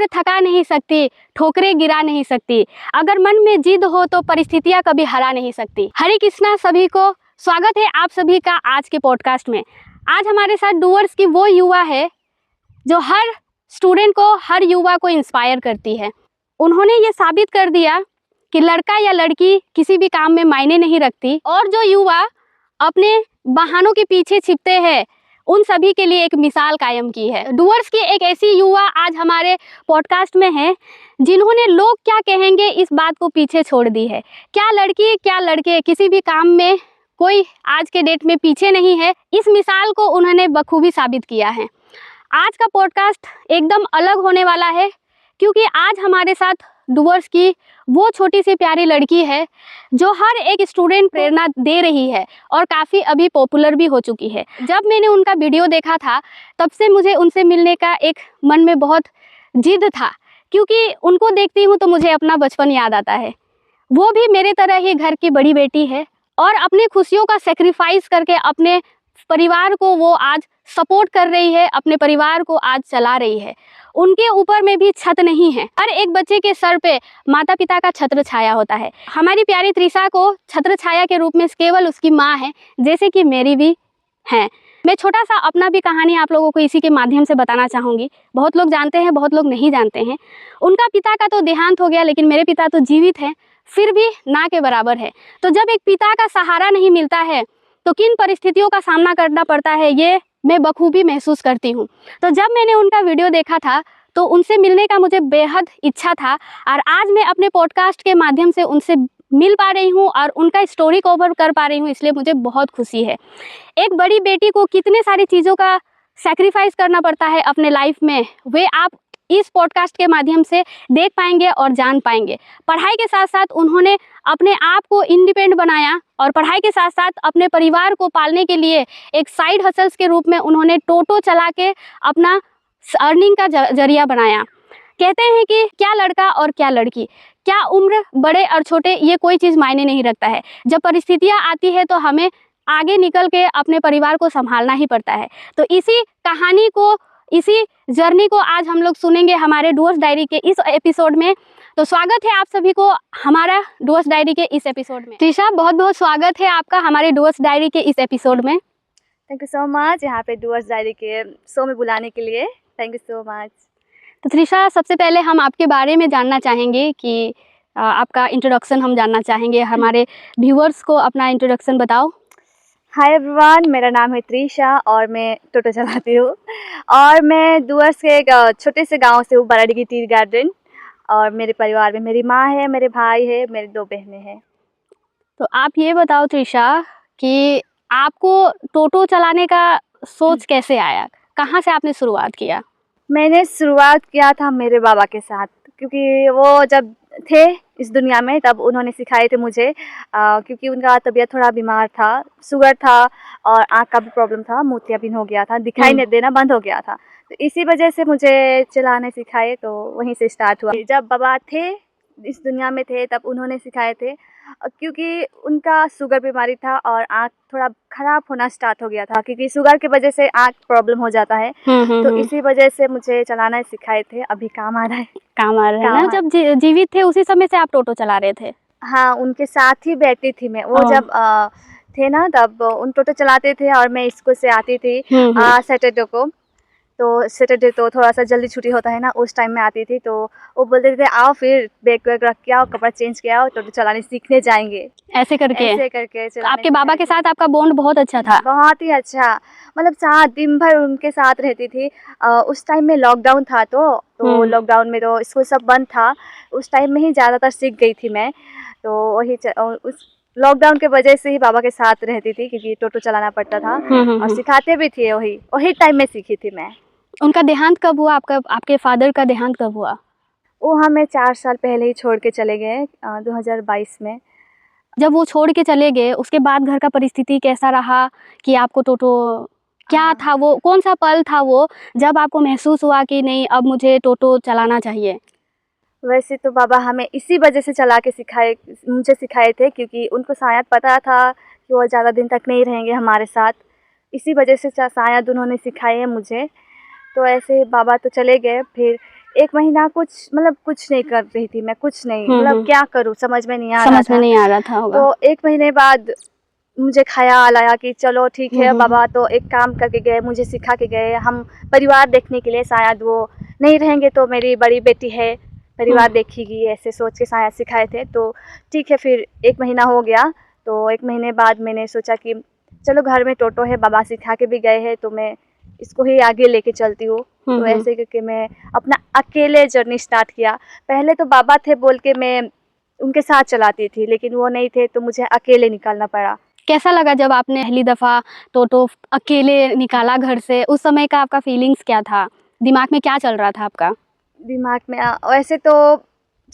उम्र थका नहीं सकती, ठोकरें गिरा नहीं सकती। अगर मन में जिद हो तो परिस्थितियां कभी हरा नहीं सकती। हरे कृष्णा सभी को, स्वागत है आप सभी का आज के पॉडकास्ट में। आज हमारे साथ डूअर्स की वो युवा है जो हर स्टूडेंट को, हर युवा को इंस्पायर करती है। उन्होंने ये साबित कर दिया कि लड़का या लड़की किसी भी काम में मायने नहीं रखती, और जो युवा अपने बहानों के पीछे छिपते हैं उन सभी के लिए एक मिसाल कायम की है। डूअर्स की एक ऐसी युवा आज हमारे पॉडकास्ट में है जिन्होंने लोग क्या कहेंगे इस बात को पीछे छोड़ दी है। क्या लड़की क्या लड़के, किसी भी काम में कोई आज के डेट में पीछे नहीं है। इस मिसाल को उन्होंने बखूबी साबित किया है। आज का पॉडकास्ट एकदम अलग होने वाला है क्योंकि आज हमारे साथ डूअर्स की वो छोटी सी प्यारी लड़की है जो हर एक स्टूडेंट प्रेरणा दे रही है और काफ़ी अभी पॉपुलर भी हो चुकी है। जब मैंने उनका वीडियो देखा था तब से मुझे उनसे मिलने का एक मन में बहुत जिद था, क्योंकि उनको देखती हूँ तो मुझे अपना बचपन याद आता है। वो भी मेरे तरह ही घर की बड़ी बेटी है और अपनी खुशियों का सेक्रीफाइस करके अपने परिवार को वो आज सपोर्ट कर रही है, अपने परिवार को आज चला रही है। उनके ऊपर में भी छत नहीं है। हर एक बच्चे के सर पे माता पिता का छत्र छाया होता है। हमारी प्यारी त्रिशा को छत्र छाया के रूप में केवल उसकी माँ है, जैसे कि मेरी भी है। मैं छोटा सा अपना भी कहानी आप लोगों को इसी के माध्यम से बताना चाहूँगी। बहुत लोग जानते हैं, बहुत लोग नहीं जानते हैं। उनका पिता का तो देहांत हो गया, लेकिन मेरे पिता तो जीवित हैं, फिर भी ना के बराबर है। तो जब एक पिता का सहारा नहीं मिलता है तो किन परिस्थितियों का सामना करना पड़ता है ये मैं बखूबी महसूस करती हूँ। तो जब मैंने उनका वीडियो देखा था तो उनसे मिलने का मुझे बेहद इच्छा था, और आज मैं अपने पॉडकास्ट के माध्यम से उनसे मिल पा रही हूँ और उनका स्टोरी कवर कर पा रही हूँ, इसलिए मुझे बहुत खुशी है। एक बड़ी बेटी को कितने सारी चीज़ों का सैक्रिफाइस करना पड़ता है अपने लाइफ में, वे आप इस पॉडकास्ट के माध्यम से देख पाएंगे और जान पाएंगे। पढ़ाई के साथ साथ उन्होंने अपने आप को इंडिपेंडेंट बनाया और पढ़ाई के साथ साथ अपने परिवार को पालने के लिए एक साइड हसल्स के रूप में उन्होंने टोटो चला के अपना अर्निंग का जरिया बनाया। कहते हैं कि क्या लड़का और क्या लड़की, क्या उम्र, बड़े और छोटे, ये कोई चीज़ मायने नहीं रखता है। जब परिस्थितियाँ आती है तो हमें आगे निकल के अपने परिवार को संभालना ही पड़ता है। तो इसी कहानी को, इसी जर्नी को आज हम लोग सुनेंगे हमारे डूअर्स डायरी के इस एपिसोड में। तो स्वागत है आप सभी को हमारा डूअर्स डायरी के इस एपिसोड में। त्रिशा, बहुत बहुत स्वागत है आपका हमारे डूअर्स डायरी के इस एपिसोड में। थैंक यू सो मच यहाँ पे डूअर्स डायरी के शो में बुलाने के लिए। Thank you so much. तो त्रिशा, सबसे पहले हम आपके बारे में जानना चाहेंगे कि आपका इंट्रोडक्शन हम जानना चाहेंगे। हमारे व्यूअर्स को अपना इंट्रोडक्शन बताओ। हाय एवरीवन, मेरा नाम है त्रिशा और मैं टोटो चलाती हूँ और मैं डूअर्स के एक छोटे से गांव से हूँ, बराडीगी टी गार्डन। और मेरे परिवार में मेरी माँ है, मेरे भाई है, मेरी 2 बहनें हैं। तो आप ये बताओ त्रिशा कि आपको टोटो चलाने का सोच कैसे आया, कहाँ से आपने शुरुआत किया? मैंने शुरुआत किया था मेरे बाबा के साथ, क्योंकि वो जब थे इस दुनिया में तब उन्होंने सिखाए थे मुझे, क्योंकि उनका तबीयत थोड़ा बीमार था, शुगर था और आँख का भी प्रॉब्लम था, मोतियाबिंद हो गया था, दिखाई नहीं देना बंद हो गया था। तो इसी वजह से मुझे चलाने सिखाए, तो वहीं से स्टार्ट हुआ। जब बाबा थे इस दुनिया में थे तब उन्होंने सिखाए थे, क्योंकि उनका शुगर बीमारी था और आँख थोड़ा ख़राब होना स्टार्ट हो गया था, क्योंकि शुगर की वजह से आँख प्रॉब्लम हो जाता है। तो इसी वजह से मुझे चलाना सिखाए थे। अभी काम आ रहा है। काम आ रहा है ना? जब जीवित थे उसी समय से आप टोटो चला रहे थे? हाँ, उनके साथ ही बैठती थी मैं। वो जब थे ना तब उन टोटो चलाते थे और मैं स्कूल से आती थी सैटरडे को। तो सैटरडे तो थोड़ा सा जल्दी छुट्टी होता है ना, उस टाइम में आती थी। तो वो बोलते थे आओ फिर बैग वैग रख के आओ, कपड़ा चेंज के आओ, टोटो चलाने सीखने जाएंगे। ऐसे करके तो आपके बाबा के साथ आपका बॉन्ड बहुत अच्छा था? बहुत ही अच्छा, मतलब साथ दिन भर उनके साथ रहती थी। उस टाइम में लॉकडाउन था तो लॉकडाउन में तो स्कूल सब बंद था। उस टाइम में ही ज़्यादातर सीख गई थी मैं। तो वही उस लॉकडाउन के वजह से ही बाबा के साथ रहती थी, क्योंकि टोटो चलाना पड़ता था और सिखाते भी थे। वही टाइम में सीखी थी मैं। उनका देहांत कब हुआ? आपके फादर का देहांत कब हुआ? वो हमें 4 साल पहले ही छोड़ के चले गए, 2022 में। जब वो छोड़ के चले गए उसके बाद घर का परिस्थिति कैसा रहा कि आपको टोटो, क्या था वो, कौन सा पल था वो जब आपको महसूस हुआ कि नहीं अब मुझे टोटो चलाना चाहिए? वैसे तो बाबा हमें इसी वजह से मुझे सिखाए थे, क्योंकि उनको शायद पता था कि वो ज़्यादा दिन तक नहीं रहेंगे हमारे साथ। इसी वजह से शायद उन्होंने सिखाए हैं मुझे। तो ऐसे बाबा तो चले गए, फिर 1 महीना कुछ मतलब कुछ नहीं कर रही थी मैं, कुछ नहीं, हम्म, मतलब क्या करूँ समझ में नहीं आ रहा समझ में था। नहीं आ रहा था होगा। तो 1 महीने बाद मुझे ख़याल आया कि चलो ठीक है, हम्म, बाबा तो एक काम करके गए, मुझे सिखा के गए, हम परिवार देखने के लिए, शायद वो नहीं रहेंगे तो मेरी बड़ी बेटी है, परिवार देखेगी, ऐसे सोच के शायद सिखाए थे। तो ठीक है, फिर 1 महीना हो गया, तो 1 महीने बाद मैंने सोचा कि चलो घर में टोटो है, बाबा सिखा के भी गए हैं, तो मैं इसको ही आगे लेके चलती हूँ। तो ऐसे करके मैं अपना अकेले जर्नी स्टार्ट किया। पहले तो बाबा थे बोल के मैं उनके साथ चलाती थी, लेकिन वो नहीं थे तो मुझे अकेले निकालना पड़ा। कैसा लगा जब आपने पहली दफ़ा टोटो अकेले निकाला घर से? उस समय का आपका फीलिंग्स क्या था? दिमाग में क्या चल रहा था आपका? दिमाग में वैसे तो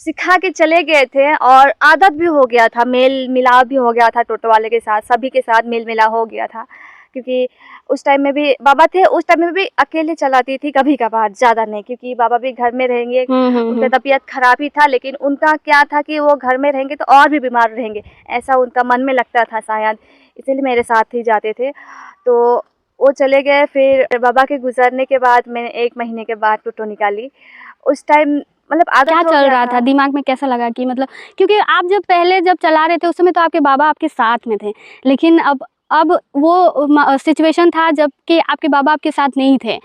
सिखा के चले गए थे और आदत भी हो गया था, मेल मिलाप भी हो गया था टोटो वाले के साथ, सभी के साथ मेल मिलाप हो गया था। क्योंकि उस टाइम में भी बाबा थे, उस टाइम में भी अकेले चलाती थी कभी-कभार, ज़्यादा नहीं, क्योंकि बाबा भी घर में रहेंगे, उनका तबीयत खराब ही था, लेकिन उनका क्या था कि वो घर में रहेंगे तो और भी बीमार रहेंगे, ऐसा उनका मन में लगता था शायद, इसीलिए मेरे साथ ही जाते थे। तो वो चले गए, फिर बाबा के गुज़रने के बाद मैंने 1 महीने के बाद टोटो निकाली। उस टाइम मतलब आदत क्या हो चल गया रहा था दिमाग में? कैसा लगा कि मतलब, क्योंकि आप जब पहले जब चला रहे थे उस समय तो आपके बाबा आपके साथ में थे, लेकिन अब वो सिचुएशन था जबकि आपके बाबा आपके साथ नहीं थे,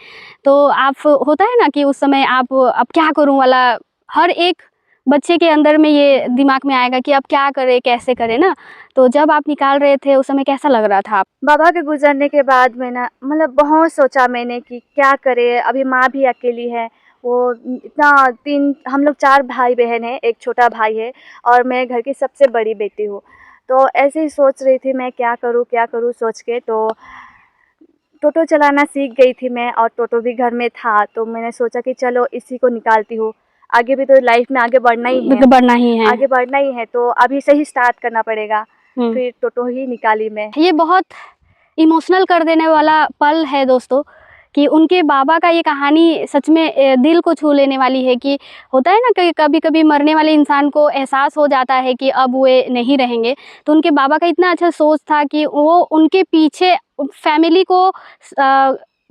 तो आप होता है ना कि उस समय आप अब क्या करूं वाला, हर एक बच्चे के अंदर में ये दिमाग में आएगा कि अब क्या करें, कैसे करें ना। तो जब आप निकाल रहे थे उस समय कैसा लग रहा था? बाबा के गुज़रने के बाद मैंने मतलब बहुत सोचा मैंने कि क्या करें, अभी माँ भी अकेली है, वो इतना 3 हम लोग 4 भाई-बहन हैं, एक छोटा भाई है और मैं घर की सबसे बड़ी बेटी हूँ। तो ऐसे ही सोच रही थी मैं क्या करूँ सोच के, तो टोटो चलाना सीख गई थी मैं और टोटो भी घर में था, तो मैंने सोचा कि चलो इसी को निकालती हूँ। आगे भी तो लाइफ़ में आगे बढ़ना ही है, मतलब बढ़ना ही है। आगे बढ़ना ही है, तो अभी से ही स्टार्ट करना पड़ेगा। हम्म। फिर टोटो ही निकाली मैं। ये बहुत इमोशनल कर देने वाला पल है दोस्तों, कि उनके बाबा का ये कहानी सच में दिल को छू लेने वाली है। कि होता है ना कि कभी कभी मरने वाले इंसान को एहसास हो जाता है कि अब वे नहीं रहेंगे, तो उनके बाबा का इतना अच्छा सोच था कि वो उनके पीछे फैमिली को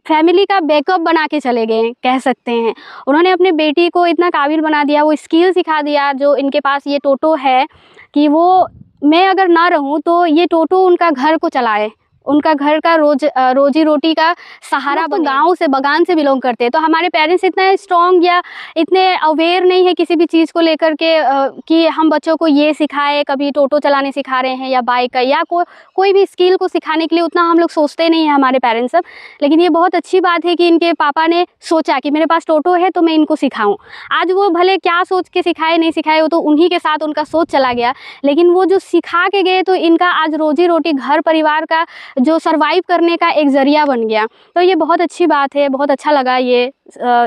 फैमिली का बैकअप बना के चले गए, कह सकते हैं। उन्होंने अपने बेटी को इतना काबिल बना दिया, वो स्किल सिखा दिया जो इनके पास ये टोटो है, कि वो मैं अगर ना रहूं तो ये टोटो उनका घर को चलाए, उनका घर का रोजी रोटी का सहारा बने। गांव से, बगान से बिलोंग करते हैं, तो हमारे पेरेंट्स इतना स्ट्रॉन्ग या इतने अवेयर नहीं है किसी भी चीज़ को लेकर के कि हम बच्चों को ये सिखाए, कभी टोटो चलाने सिखा रहे हैं या बाइक का या कोई भी स्किल को सिखाने के लिए उतना हम लोग सोचते नहीं हैं हमारे पेरेंट्स सब। लेकिन ये बहुत अच्छी बात है कि इनके पापा ने सोचा कि मेरे पास टोटो है तो मैं इनको सिखाऊं। आज वो भले क्या सोच के सिखाए नहीं सिखाए, वो तो उन्हीं के साथ उनका सोच चला गया, लेकिन वो जो सिखा के गए तो इनका आज रोजी रोटी, घर परिवार का जो सर्वाइव करने का एक ज़रिया बन गया। तो ये बहुत अच्छी बात है, बहुत अच्छा लगा ये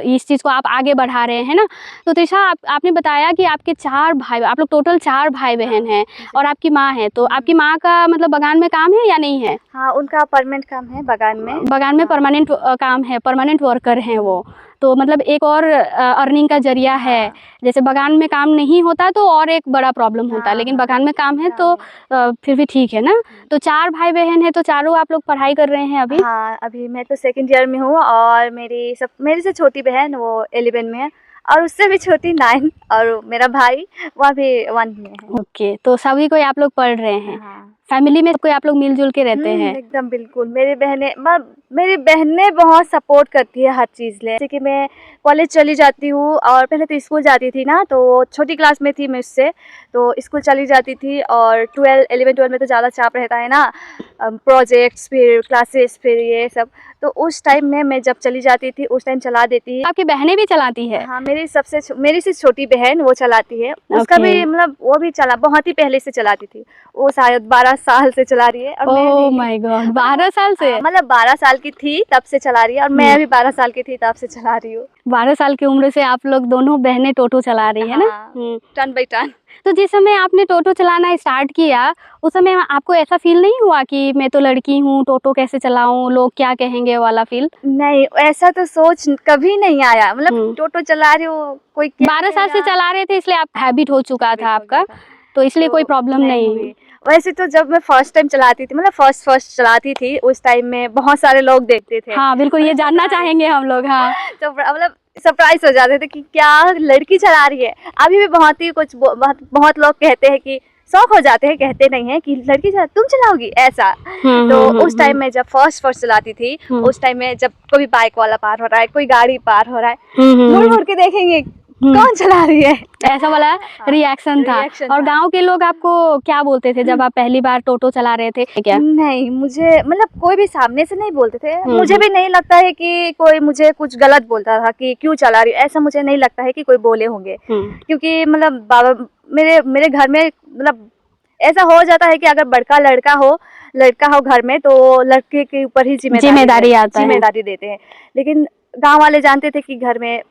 इस चीज़ को आप आगे बढ़ा रहे हैं ना। तो त्रिशा, आपने बताया कि आपके 4 भाई, आप लोग टोटल 4 भाई बहन हैं और आपकी माँ है, तो आपकी माँ का मतलब बगान में काम है या नहीं है? हाँ, उनका परमानेंट काम है बगान में। बगान में परमानेंट काम है, परमानेंट वर्कर हैं वो, तो मतलब एक और अर्निंग का जरिया है। जैसे बगान में काम नहीं होता तो और एक बड़ा प्रॉब्लम होता, लेकिन बगान में काम है तो फिर भी ठीक है ना। तो 4 भाई बहन हैं, तो चारों आप लोग पढ़ाई कर रहे हैं अभी? हाँ, अभी मैं तो 2nd ईयर में हूँ और मेरे से छोटी बहन वो 11 में है और उससे भी छोटी 9, और मेरा भाई वह भी 1 में है। ओके, तो सभी कोई आप लोग पढ़ रहे हैं। हाँ। फैमिली में कोई आप लोग मिलजुल के रहते हैं? एकदम बिल्कुल। मेरी बहनें बहुत सपोर्ट करती है हर चीज़ ले। जैसे कि मैं कॉलेज चली जाती हूँ और पहले तो स्कूल जाती थी ना, तो छोटी क्लास में थी मैं उससे, तो स्कूल चली जाती थी और 11-12 में तो ज़्यादा चाप रहता है ना, प्रोजेक्ट्स, फिर क्लासेस, फिर ये सब। तो उस टाइम में मैं जब चली जाती थी उस टाइम चला देती। आपकी बहनें भी चलाती है? हाँ, मेरी से छोटी बहन वो चलाती है। उसका भी मतलब वो भी बहुत ही पहले से चलाती थी। वो शायद 12 साल से चला रही है और मैं ओह भी माय गॉड, 12 साल से? मतलब 12 साल की थी तब से चला रही है और मैं भी 12 साल की थी तब से चला रही हूँ। 12 साल की उम्र से आप लोग दोनों बहनें टोटो चला रही है ना? Turn by turn. तो जिस समय आपने टोटो चलाना स्टार्ट किया, उस समय आपको ऐसा फील नहीं हुआ कि मैं तो लड़की हूँ, टोटो कैसे चलाऊं, लोग क्या कहेंगे वाला फील? नहीं, ऐसा तो सोच कभी नहीं आया। मतलब टोटो चला रही हूँ, कोई 12 साल से चला रहे थे इसलिए आप हैबिट हो चुका था आपका, तो इसलिए कोई प्रॉब्लम नहीं हुई। वैसे तो जब मैं फर्स्ट टाइम चलाती थी, मतलब फर्स्ट चलाती थी, उस टाइम में बहुत सारे लोग देखते थे। हाँ बिल्कुल, ये जानना चाहेंगे हम लोग। हाँ, तो मतलब सरप्राइज हो जाते थे कि क्या लड़की चला रही है। अभी भी बहुत ही कुछ बहुत लोग कहते हैं कि शौक हो जाते हैं, कहते नहीं है कि लड़की चला तुम चलाओगी ऐसा। तो उस टाइम में जब फर्स्ट चलाती थी, उस टाइम में जब कोई बाइक वाला पार हो रहा है, कोई गाड़ी पार हो रहा है, मुड़ मुड़ के देखेंगे कौन चला रही है, ऐसा वाला रिएक्शन था। और गांव के लोग आपको क्या बोलते थे जब आप पहली बार टोटो चला रहे थे? क्या नहीं, मुझे मतलब कोई भी सामने से नहीं बोलते थे। मुझे भी नहीं लगता है कि कोई मुझे कुछ गलत बोलता था कि क्यों चला रही, ऐसा मुझे नहीं लगता है कि कोई बोले होंगे। क्योंकि मतलब बाबा मेरे घर में मतलब ऐसा हो जाता है कि अगर बड़का लड़का हो घर में तो लड़के के ऊपर ही जिम्मेदारी देते हैं। लेकिन गांव वाले जानते थे कि घर में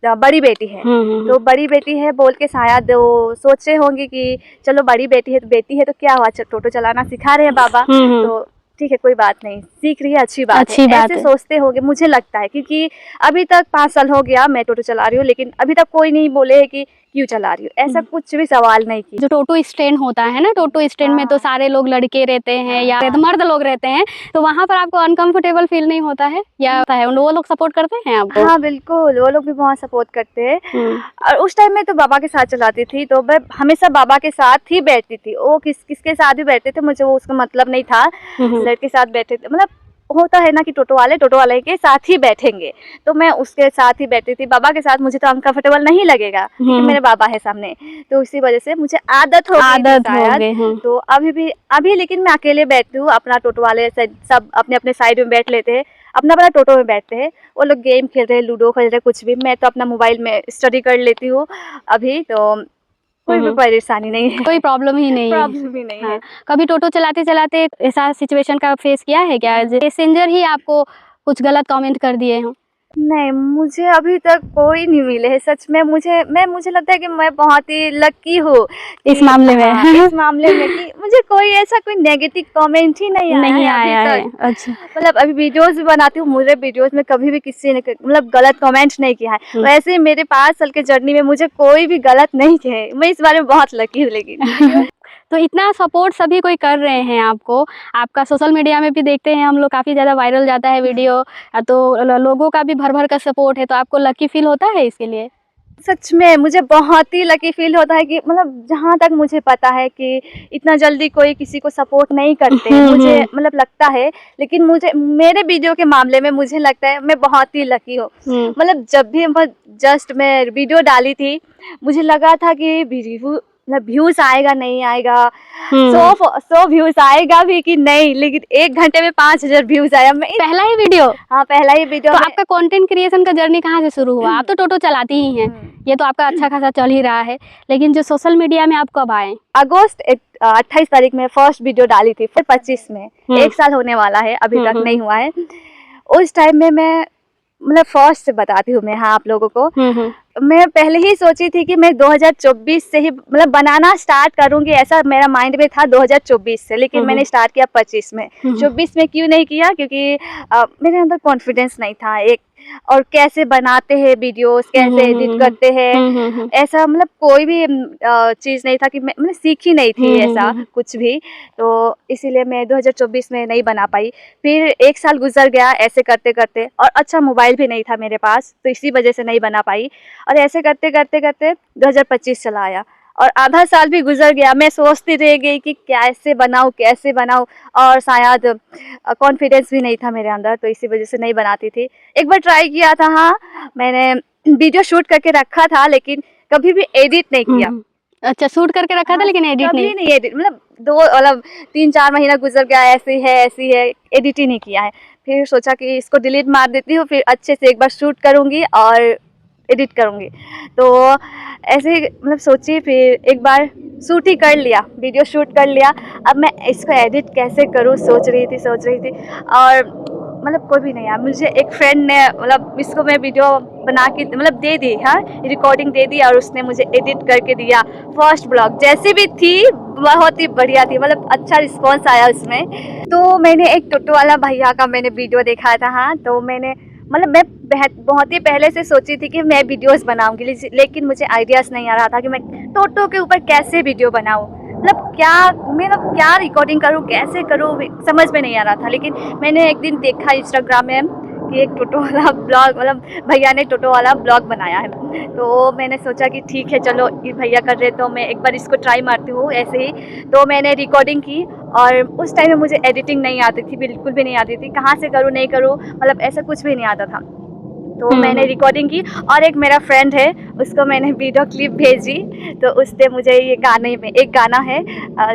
बड़ी बेटी है, तो बड़ी बेटी है बोल के शायद वो सोच रहे होंगे कि चलो बड़ी बेटी है तो क्या हुआ, टोटो चलाना सिखा रहे हैं बाबा, तो ठीक है कोई बात नहीं, सीख रही है, अच्छी बात है, ऐसे सोचते होंगे मुझे लगता है। क्योंकि अभी तक 5 साल हो गया मैं टोटो चला रही हूँ, लेकिन अभी तक कोई नहीं बोले है कि क्यों चला रही हूँ, ऐसा कुछ भी सवाल नहीं की। जो टोटो स्टैंड होता है ना, टोटो स्टैंड में तो सारे लोग लड़के रहते हैं या मर्द लोग रहते हैं, तो वहाँ पर आपको अनकंफर्टेबल फील नहीं होता है या होता है? वो लोग सपोर्ट करते हैं आपको? हाँ बिल्कुल, वो लोग भी बहुत सपोर्ट करते हैं। और उस टाइम में तो बाबा के साथ चलाती थी, तो मैं हमेशा बाबा के साथ ही बैठती थी। वो किसके साथ भी बैठते थे मुझे वो उसका मतलब नहीं था, लड़के साथ बैठे थे। मतलब होता है ना कि टोटो वाले के साथ ही बैठेंगे, तो मैं उसके साथ ही बैठती थी। बाबा के साथ मुझे तो अनकंफर्टेबल नहीं लगेगा क्योंकि मेरे बाबा है सामने, तो इसी वजह से मुझे आदत हो गई। तो अभी लेकिन मैं अकेले बैठती हूँ, अपना टोटो वाले सब अपने अपने साइड में बैठ लेते हैं, अपना अपना टोटो में बैठते हैं। वो लोग गेम खेल रहे हैं, लूडो खेल रहे हैं, कुछ भी, मैं तो अपना मोबाइल में स्टडी कर लेती हूँ। अभी तो कोई भी परेशानी नहीं है, कोई प्रॉब्लम ही नहीं है। कभी टोटो चलाते चलाते ऐसा सिचुएशन का फेस किया है क्या, पैसेंजर ही आपको कुछ गलत कमेंट कर दिए हो? नहीं, मुझे अभी तक कोई नहीं मिले है सच में। मुझे लगता है कि मैं बहुत ही लकी हूँ इस मामले में। इस मामले में कि मुझे कोई नेगेटिव कमेंट ही नहीं आया है। अच्छा, मतलब अभी वीडियोस भी बनाती हूँ, मुझे वीडियोस में कभी भी किसी ने मतलब गलत कमेंट नहीं किया है। वैसे मेरे 5 साल के जर्नी में मुझे कोई भी गलत नहीं किया है, मैं इस बारे में बहुत लकी हूँ। लेकिन तो इतना सपोर्ट सभी कोई कर रहे हैं आपको, आपका सोशल मीडिया में भी देखते हैं हम लोग, काफ़ी ज़्यादा वायरल जाता है वीडियो, तो लोगों का भी भर भर का सपोर्ट है, तो आपको लकी फील होता है इसके लिए? सच में मुझे बहुत ही लकी फील होता है कि मतलब जहाँ तक मुझे पता है कि इतना जल्दी कोई किसी को सपोर्ट नहीं करते, मुझे मतलब लगता है। लेकिन मुझे मेरे वीडियो के मामले में मुझे लगता है मैं बहुत ही लकी हूँ। मतलब जब भी मैं वीडियो डाली थी, मुझे लगा था कि व्यूज आएगा नहीं आएगा, 100 व्यूज आएगा भी कि नहीं, लेकिन 1 घंटे में 5000 व्यूज आया। पहला ही वीडियो? हाँ, पहला ही वीडियो। तो आपका कंटेंट क्रिएशन का जर्नी कहाँ से शुरू हुआ? आप तो टोटो चलाती ही हैं, ये तो आपका अच्छा खासा चल ही रहा है, लेकिन जो सोशल मीडिया में आप कब आए? अगस्त 28 तारीख में फर्स्ट वीडियो डाली थी, फिर 25 में 1 साल होने वाला है, अभी तक नहीं हुआ है। उस टाइम में मैं मतलब फर्स्ट से बताती हूँ मैं, हाँ आप लोगों को, मैं पहले ही सोची थी कि मैं 2024 से ही मतलब बनाना स्टार्ट करूंगी, ऐसा मेरा माइंड में था 2024 से। लेकिन मैंने स्टार्ट किया 25 में। 24 में क्यों नहीं किया? क्योंकि मेरे अंदर कॉन्फिडेंस नहीं था एक, और कैसे बनाते हैं वीडियोस, कैसे एडिट करते हैं, ऐसा मतलब कोई भी चीज़ नहीं था कि मैंने सीखी नहीं थी ऐसा कुछ भी। तो इसीलिए मैं 2024 में नहीं बना पाई। फिर 1 साल गुजर गया ऐसे करते करते, और अच्छा मोबाइल भी नहीं था मेरे पास, तो इसी वजह से नहीं बना पाई। और ऐसे करते करते करते 2025 चला आया, और आधा साल भी गुजर गया। मैं सोचती रह गई कि कैसे बनाऊँ, और शायद कॉन्फिडेंस भी नहीं था मेरे अंदर, तो इसी वजह से नहीं बनाती थी। एक बार ट्राई किया था, हाँ मैंने वीडियो शूट करके रखा था, लेकिन कभी भी एडिट नहीं किया। अच्छा, शूट करके रखा था लेकिन एडिट नहीं एडिट मतलब 3-4 महीना गुजर गया, ऐसी है, एडिट ही नहीं किया है। फिर सोचा कि इसको डिलीट मार देती हूँ, फिर अच्छे से एक बार शूट करूँगी और एडिट करूँगी। तो ऐसे ही मतलब सोची, फिर एक बार शूट ही कर लिया, वीडियो शूट कर लिया। अब मैं इसको एडिट कैसे करूँ सोच रही थी, और मतलब कोई भी नहीं आया। मुझे एक फ्रेंड ने मतलब इसको मैं वीडियो बना के मतलब दे दी, हाँ रिकॉर्डिंग दे दी, और उसने मुझे एडिट करके दिया। फर्स्ट ब्लॉग जैसी भी थी बहुत ही बढ़िया थी, मतलब अच्छा रिस्पॉन्स आया उसमें। तो मैंने एक टोटो वाला भैया का मैंने वीडियो देखा था, हाँ तो मैं बहुत ही पहले से सोची थी कि मैं वीडियोस बनाऊंगी, लेकिन मुझे आइडियाज़ नहीं आ रहा था कि मैं टोटो के ऊपर कैसे वीडियो बनाऊं, मतलब क्या रिकॉर्डिंग करूं, कैसे करूं, समझ में नहीं आ रहा था। लेकिन मैंने एक दिन देखा इंस्टाग्राम में कि एक टोटो वाला ब्लॉग, मतलब भैया ने टोटो वाला ब्लॉग बनाया है। तो मैंने सोचा कि ठीक है चलो, ये भैया कर रहे तो मैं एक बार इसको ट्राई मारती हूँ ऐसे ही। तो मैंने रिकॉर्डिंग की, और उस टाइम में मुझे एडिटिंग नहीं आती थी, बिल्कुल भी नहीं आती थी, कहाँ से करूँ नहीं करूँ, मतलब ऐसा कुछ भी नहीं आता था। तो मैंने रिकॉर्डिंग की, और एक मेरा फ्रेंड है, उसको मैंने वीडियो क्लिप भेजी। तो उसने मुझे ये गाने में, एक गाना है,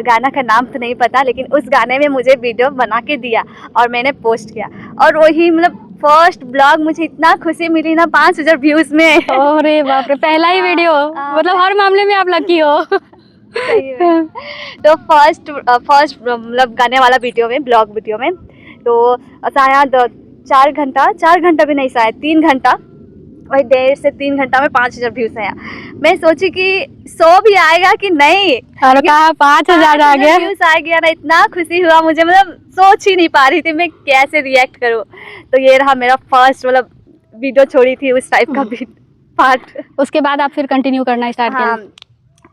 गाना का नाम तो नहीं पता, लेकिन उस गाने में मुझे वीडियो बना के दिया और मैंने पोस्ट किया। और वही मतलब फर्स्ट ब्लॉग, मुझे इतना खुशी मिली ना 5000 व्यूज़ में। अरे बाप रे, पहला ही वीडियो, मतलब हर मामले में आप लकी हो। सही में। तो फर्स्ट मतलब गाने वाला वीडियो में, ब्लॉग वीडियो में, तो शायद 4 घंटा भी नहीं, शायद 3 घंटा, वही 1.5 से 3 घंटा में 5000 व्यूज़ आया। मैं सोची कि 100 भी आएगा कि नहीं, और कहा 5000 आ गया। व्यूज़ आ गया ना, इतना खुशी हुआ मुझे, मतलब सोच ही नहीं पा रही थी मैं कैसे रिएक्ट करूँ। तो ये रहा मेरा फर्स्ट, मतलब वीडियो छोड़ी थी उस टाइप का पार्ट। उसके बाद आप फिर कंटिन्यू करना स्टार्ट हाँ, किया?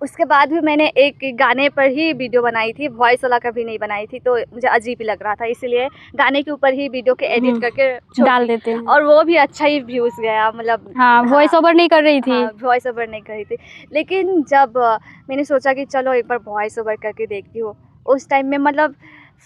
उसके बाद भी मैंने एक गाने पर ही वीडियो बनाई थी, वॉइस वाला कभी नहीं बनाई थी, तो मुझे अजीब ही लग रहा था, इसलिए गाने के ऊपर ही वीडियो के एडिट करके डाल देते हैं। और वो भी अच्छा ही व्यूज़ गया, मतलब हाँ, वॉइस ओवर नहीं कर रही थी। हाँ, वॉइस ओवर नहीं कर रही थी। लेकिन जब मैंने सोचा कि चलो एक बार वॉइस ओवर करके देखती हूँ, उस टाइम में मतलब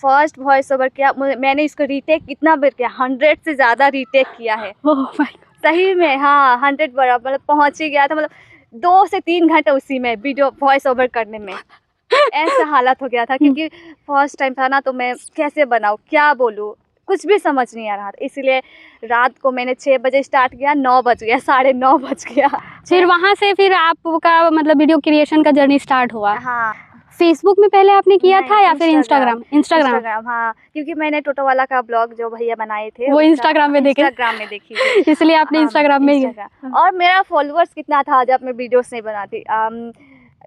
फर्स्ट वॉइस ओवर किया मैंने, इसको रीटेक कितना बार किया, 100 से ज़्यादा रीटेक किया है। ओह माय सही में, हाँ 100 बराबर, मतलब पहुँच ही गया था, मतलब 2 से 3 घंटे उसी में वीडियो वॉइस ओवर करने में ऐसा हालत हो गया था, क्योंकि फर्स्ट टाइम था ना, तो मैं कैसे बनाऊँ, क्या बोलूँ, कुछ भी समझ नहीं आ रहा था। इसलिए रात को मैंने 6 बजे स्टार्ट किया, 9 बज गया, 9:30 बज गया। फिर वहाँ से फिर आपका मतलब वीडियो क्रिएशन का जर्नी स्टार्ट हुआ? हाँ, फेसबुक में पहले आपने किया नहीं, था या फिर इंस्टाग्राम? इंस्टाग्राम, हाँ, क्योंकि मैंने टोटो वाला का ब्लॉग जो भैया बनाए थे वो इंस्टाग्राम में देखे? इंस्टाग्राम में देखी थी। इसलिए आपने इंस्टाग्राम में इंस्टाग्राम। और मेरा फॉलोअर्स कितना था जब मैं वीडियोस नहीं बनाती,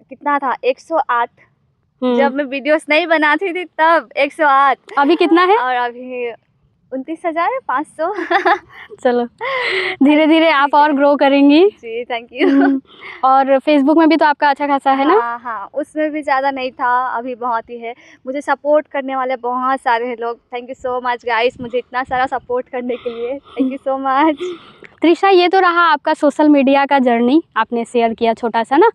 कितना था, 108। जब मैं वीडियोस नहीं बनाती थी तब 108। अभी कितना है? और अभी 29,500। चलो, धीरे धीरे आप और ग्रो करेंगी जी, थैंक यू। और फेसबुक में भी तो आपका अच्छा खासा है ना? हाँ हाँ, उसमें भी ज़्यादा नहीं था, अभी बहुत ही है। मुझे सपोर्ट करने वाले बहुत सारे हैं लोग, thank you so much guys, मुझे इतना सारा सपोर्ट करने के लिए, thank you so much. Trisha, ये तो रहा आपका सोशल मीडिया का जर्नी, आपने शेयर किया छोटा सा ना।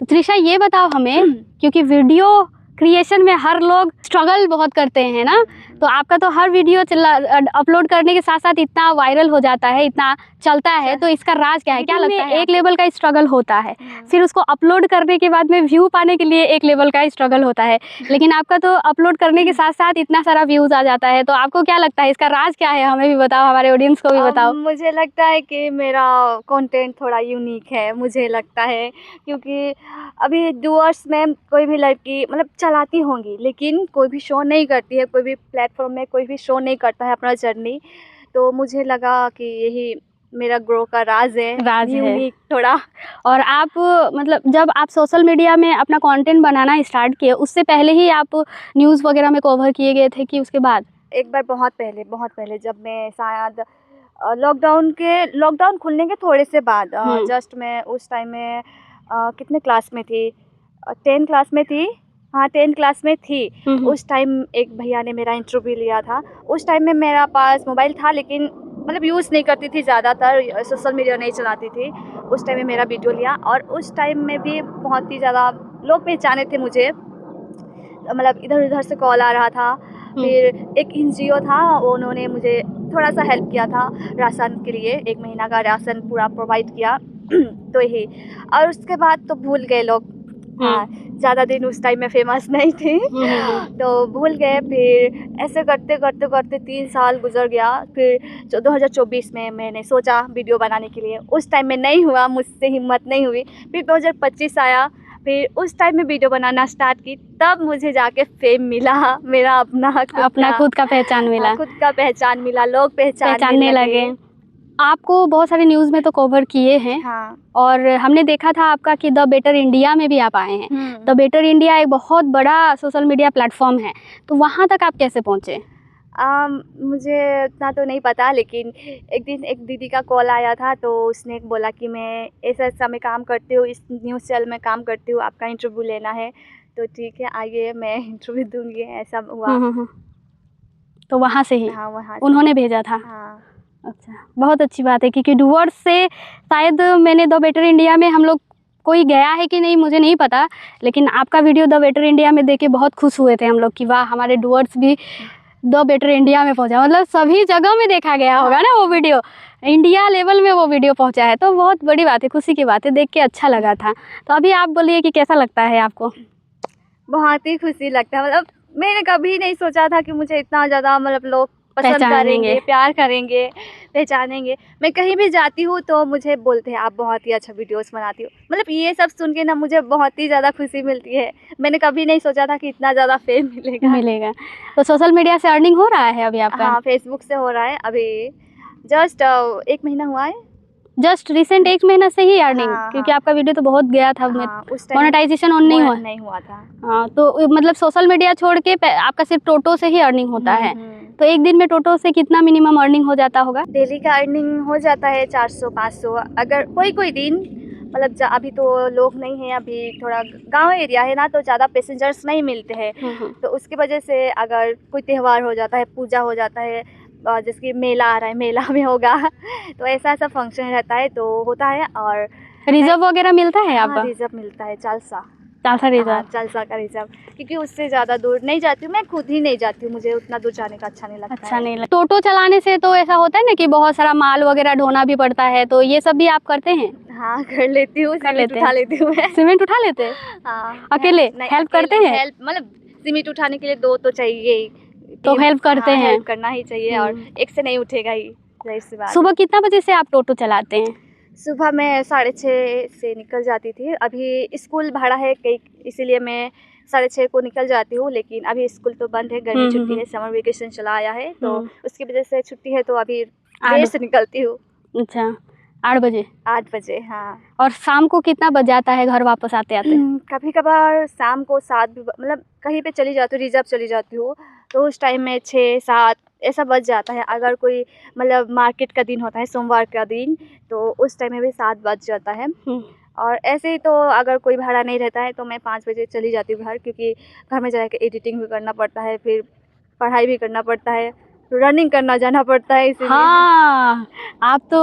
तो त्रिशा ये बताओ हमें, क्योंकि वीडियो क्रिएशन में हर लोग स्ट्रगल बहुत करते हैं ना, तो आपका तो हर वीडियो अपलोड करने के साथ साथ इतना वायरल हो जाता है, इतना चलता है, तो इसका राज क्या है? क्या लगता है? एक लेवल का स्ट्रगल होता है, फिर उसको अपलोड करने के बाद में व्यू पाने के लिए एक लेवल का स्ट्रगल होता है, लेकिन आपका तो अपलोड करने के साथ साथ इतना सारा व्यूज़ आ जाता है, तो आपको क्या लगता है इसका राज क्या है? हमें भी बताओ, हमारे ऑडियंस को भी बताओ। मुझे लगता है कि मेरा कंटेंट थोड़ा यूनिक है, मुझे लगता है, क्योंकि अभी डूअर्स में कोई भी लड़की मतलब चलाती होंगी, लेकिन कोई भी शो नहीं करती है, कोई भी प्लेटफॉर्म में कोई भी शो नहीं करता है अपना जर्नी। तो मुझे लगा कि यही मेरा ग्रो का राज है, यूनिक थोड़ा। और आप मतलब जब आप सोशल मीडिया में अपना कंटेंट बनाना स्टार्ट किए, उससे पहले ही आप न्यूज़ वगैरह में कवर किए गए थे कि उसके बाद? एक बार बहुत पहले जब मैं शायद लॉकडाउन खुलने के थोड़े से बाद, जस्ट मैं उस टाइम में कितने क्लास में थी, 10 क्लास में थी, हाँ 10 क्लास में थी। उस टाइम एक भैया ने मेरा इंटरव्यू लिया था। उस टाइम में मेरा पास मोबाइल था, लेकिन मतलब यूज़ नहीं करती थी, ज़्यादातर सोशल मीडिया नहीं चलाती थी। उस टाइम में मेरा वीडियो लिया, और उस टाइम में भी बहुत ही ज़्यादा लोग पहचाने थे मुझे, मतलब इधर उधर से कॉल आ रहा था। फिर एक NGO था, उन्होंने मुझे थोड़ा सा हेल्प किया था राशन के लिए, 1 महीना का राशन पूरा प्रोवाइड किया। तो यही, और उसके बाद तो भूल गए लोग। हाँ, ज़्यादा दिन उस टाइम में फेमस नहीं थी, तो भूल गए। फिर ऐसे करते करते करते 3 साल गुजर गया। फिर 2024 में मैंने सोचा वीडियो बनाने के लिए, उस टाइम में नहीं हुआ, मुझसे हिम्मत नहीं हुई। फिर 2025 आया, फिर उस टाइम में वीडियो बनाना स्टार्ट की, तब मुझे जाके फेम मिला, मेरा अपना खुद का पहचान मिला। खुद का पहचान मिला, लोग पहचानने लगे। आपको बहुत सारे न्यूज़ में तो कवर किए हैं। हाँ। और हमने देखा था आपका कि द बेटर इंडिया में भी आप आए हैं। द बेटर इंडिया एक बहुत बड़ा सोशल मीडिया प्लेटफॉर्म है, तो वहाँ तक आप कैसे पहुँचे? मुझे उतना तो नहीं पता, लेकिन एक दिन एक दीदी का कॉल आया था, तो उसने बोला कि मैं ऐसा में काम करती हूँ, इस न्यूज़ चैनल में काम करती हूँ, आपका इंटरव्यू लेना है। तो ठीक है, आइए, मैं इंटरव्यू दूँगी, ऐसा हुआ। तो वहाँ से ही? हाँ, वहाँ से। उन्होंने भेजा था? हाँ। अच्छा, बहुत अच्छी बात है, क्योंकि डूअर्स से शायद मैंने द बेटर इंडिया में हम लोग कोई गया है कि नहीं मुझे नहीं पता, लेकिन आपका वीडियो द बेटर इंडिया में देख के बहुत खुश हुए थे हम लोग कि वाह हमारे डूअर्स भी द बेटर इंडिया में पहुंचा, मतलब सभी जगह में देखा गया होगा ना वो वीडियो, इंडिया लेवल में वो वीडियो पहुंचा है, तो बहुत बड़ी बात है, खुशी की बात है, देख के अच्छा लगा था। तो अभी आप बोलिए कि कैसा लगता है आपको? बहुत ही खुशी लगता है, मतलब मैंने कभी नहीं सोचा था कि मुझे इतना ज़्यादा मतलब लोग पसंद पहचानेंगे। करेंगे, प्यार करेंगे, पहचानेंगे। मैं कहीं भी जाती हूँ तो मुझे बोलते हैं आप बहुत ही अच्छा वीडियोस बनाती हो, मतलब ये सब सुन के ना मुझे बहुत ही ज़्यादा खुशी मिलती है। मैंने कभी नहीं सोचा था कि इतना ज़्यादा फेम मिलेगा। तो सोशल मीडिया से अर्निंग हो रहा है अभी आपका? हाँ, फेसबुक से हो रहा है, अभी जस्ट 1 महीना हुआ है। जस्ट रिसेंट 1 महीना से ही अर्निंग, हाँ, क्योंकि हाँ। आपका वीडियो तो बहुत गया था, हाँ, उस टाइम मोनेटाइजेशन ऑन नहीं हुआ। नहीं हुआ था। हाँ, तो मतलब सोशल मीडिया छोड़ के आपका सिर्फ टोटो से ही अर्निंग होता है। तो एक दिन में टोटो से कितना मिनिमम अर्निंग हो जाता होगा? डेली का अर्निंग हो जाता है 400-500, अगर कोई दिन मतलब अभी तो लोग नहीं है, अभी थोड़ा गांव एरिया है ना, तो ज़्यादा पैसेंजर्स नहीं मिलते हैं, तो उसकी वजह से अगर कोई त्यौहार हो जाता है, पूजा हो जाता है, जैसे कि मेला आ रहा है, मेला में होगा तो ऐसा फंक्शन रहता है तो होता है। और रिजर्व वगैरह मिलता है हाँ, आपका? रिजर्व मिलता है, चालसा रिजर्व। हाँ, चालसा का रिजर्व, क्योंकि उससे ज़्यादा दूर नहीं जाती हूँ, मैं खुद ही नहीं जाती हूँ, मुझे उतना दूर जाने का अच्छा नहीं लगता अच्छा है। नहीं लगता। टोटो चलाने से तो ऐसा होता है ना कि बहुत सारा माल वगैरह ढोना भी पड़ता है, तो ये सब भी आप करते हैं? हाँ, कर लेती हूँ, लेते उठा हैं। लेती हूँ मैं। सीमेंट उठा लेते हैं? हाँ, अकेले नहीं, हेल्प करते हैं? हेल्प मतलब सीमेंट उठाने के लिए 2 तो चाहिए ही, तो 3 हेल्प करते हाँ, हैं? हेल्प करना ही चाहिए, और एक से नहीं उठेगा ही, ज़ाहिर-सी बात है। सुबह कितना बजे से आप टोटो चलाते हैं? सुबह मैं 6:30 से निकल जाती थी, अभी स्कूल भाड़ा है कई, इसीलिए मैं 6:30 को निकल जाती हूँ, लेकिन अभी स्कूल तो बंद है, गर्मी छुट्टी है, समर वेकेशन चला आया है, तो उसकी वजह से छुट्टी है, तो अभी देर से निकलती हूँ। अच्छा, 8 बजे? 8 बजे, हाँ। और शाम को कितना बज जाता है घर वापस आते-आते? कभी-कभार शाम को 7 भी मतलब कहीं पे चली जाती हूँ, रिज़र्व चली जाती हूँ, तो उस टाइम में 6-7 ऐसा बज जाता है। अगर कोई मतलब मार्केट का दिन होता है, सोमवार का दिन, तो उस टाइम में भी 7 बज जाता है। और ऐसे ही तो अगर कोई भाड़ा नहीं रहता है तो मैं 5 बजे चली जाती हूँ घर, क्योंकि घर में जाके एडिटिंग भी करना पड़ता है, फिर पढ़ाई भी करना पड़ता है, रनिंग करना जाना पड़ता है, इसीलिए। हाँ, आप तो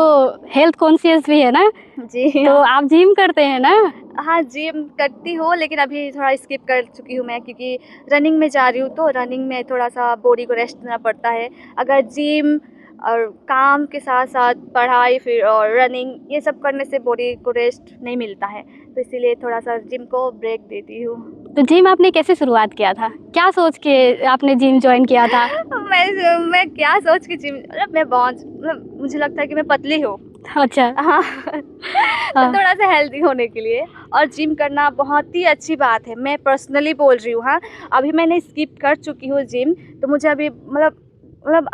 हेल्थ कॉन्शियस भी है ना? जी। तो आप जिम करते हैं ना? हाँ, जिम करती हूँ, लेकिन अभी थोड़ा स्किप कर चुकी हूँ मैं, क्योंकि रनिंग में जा रही हूँ, तो रनिंग में थोड़ा-सा बॉडी को रेस्ट देना पड़ता है। अगर जिम और काम के साथ-साथ पढ़ाई फिर और रनिंग ये सब करने से बॉडी को रेस्ट नहीं मिलता है, तो इसीलिए थोड़ा-सा जिम को ब्रेक देती हूँ। तो जिम आपने कैसे शुरुआत किया था? क्या सोच के आपने जिम जॉइन किया था? मैं क्या सोच के जिम, मतलब मैं बहुत मतलब मुझे लगता है कि मैं पतली हूँ। अच्छा। हाँ, तो थोड़ा-सा हेल्दी होने के लिए, और जिम करना बहुत ही अच्छी बात है, मैं पर्सनली बोल रही हूँ। हाँ, अभी मैंने स्किप कर चुकी हूँ जिम, तो मुझे अभी मतलब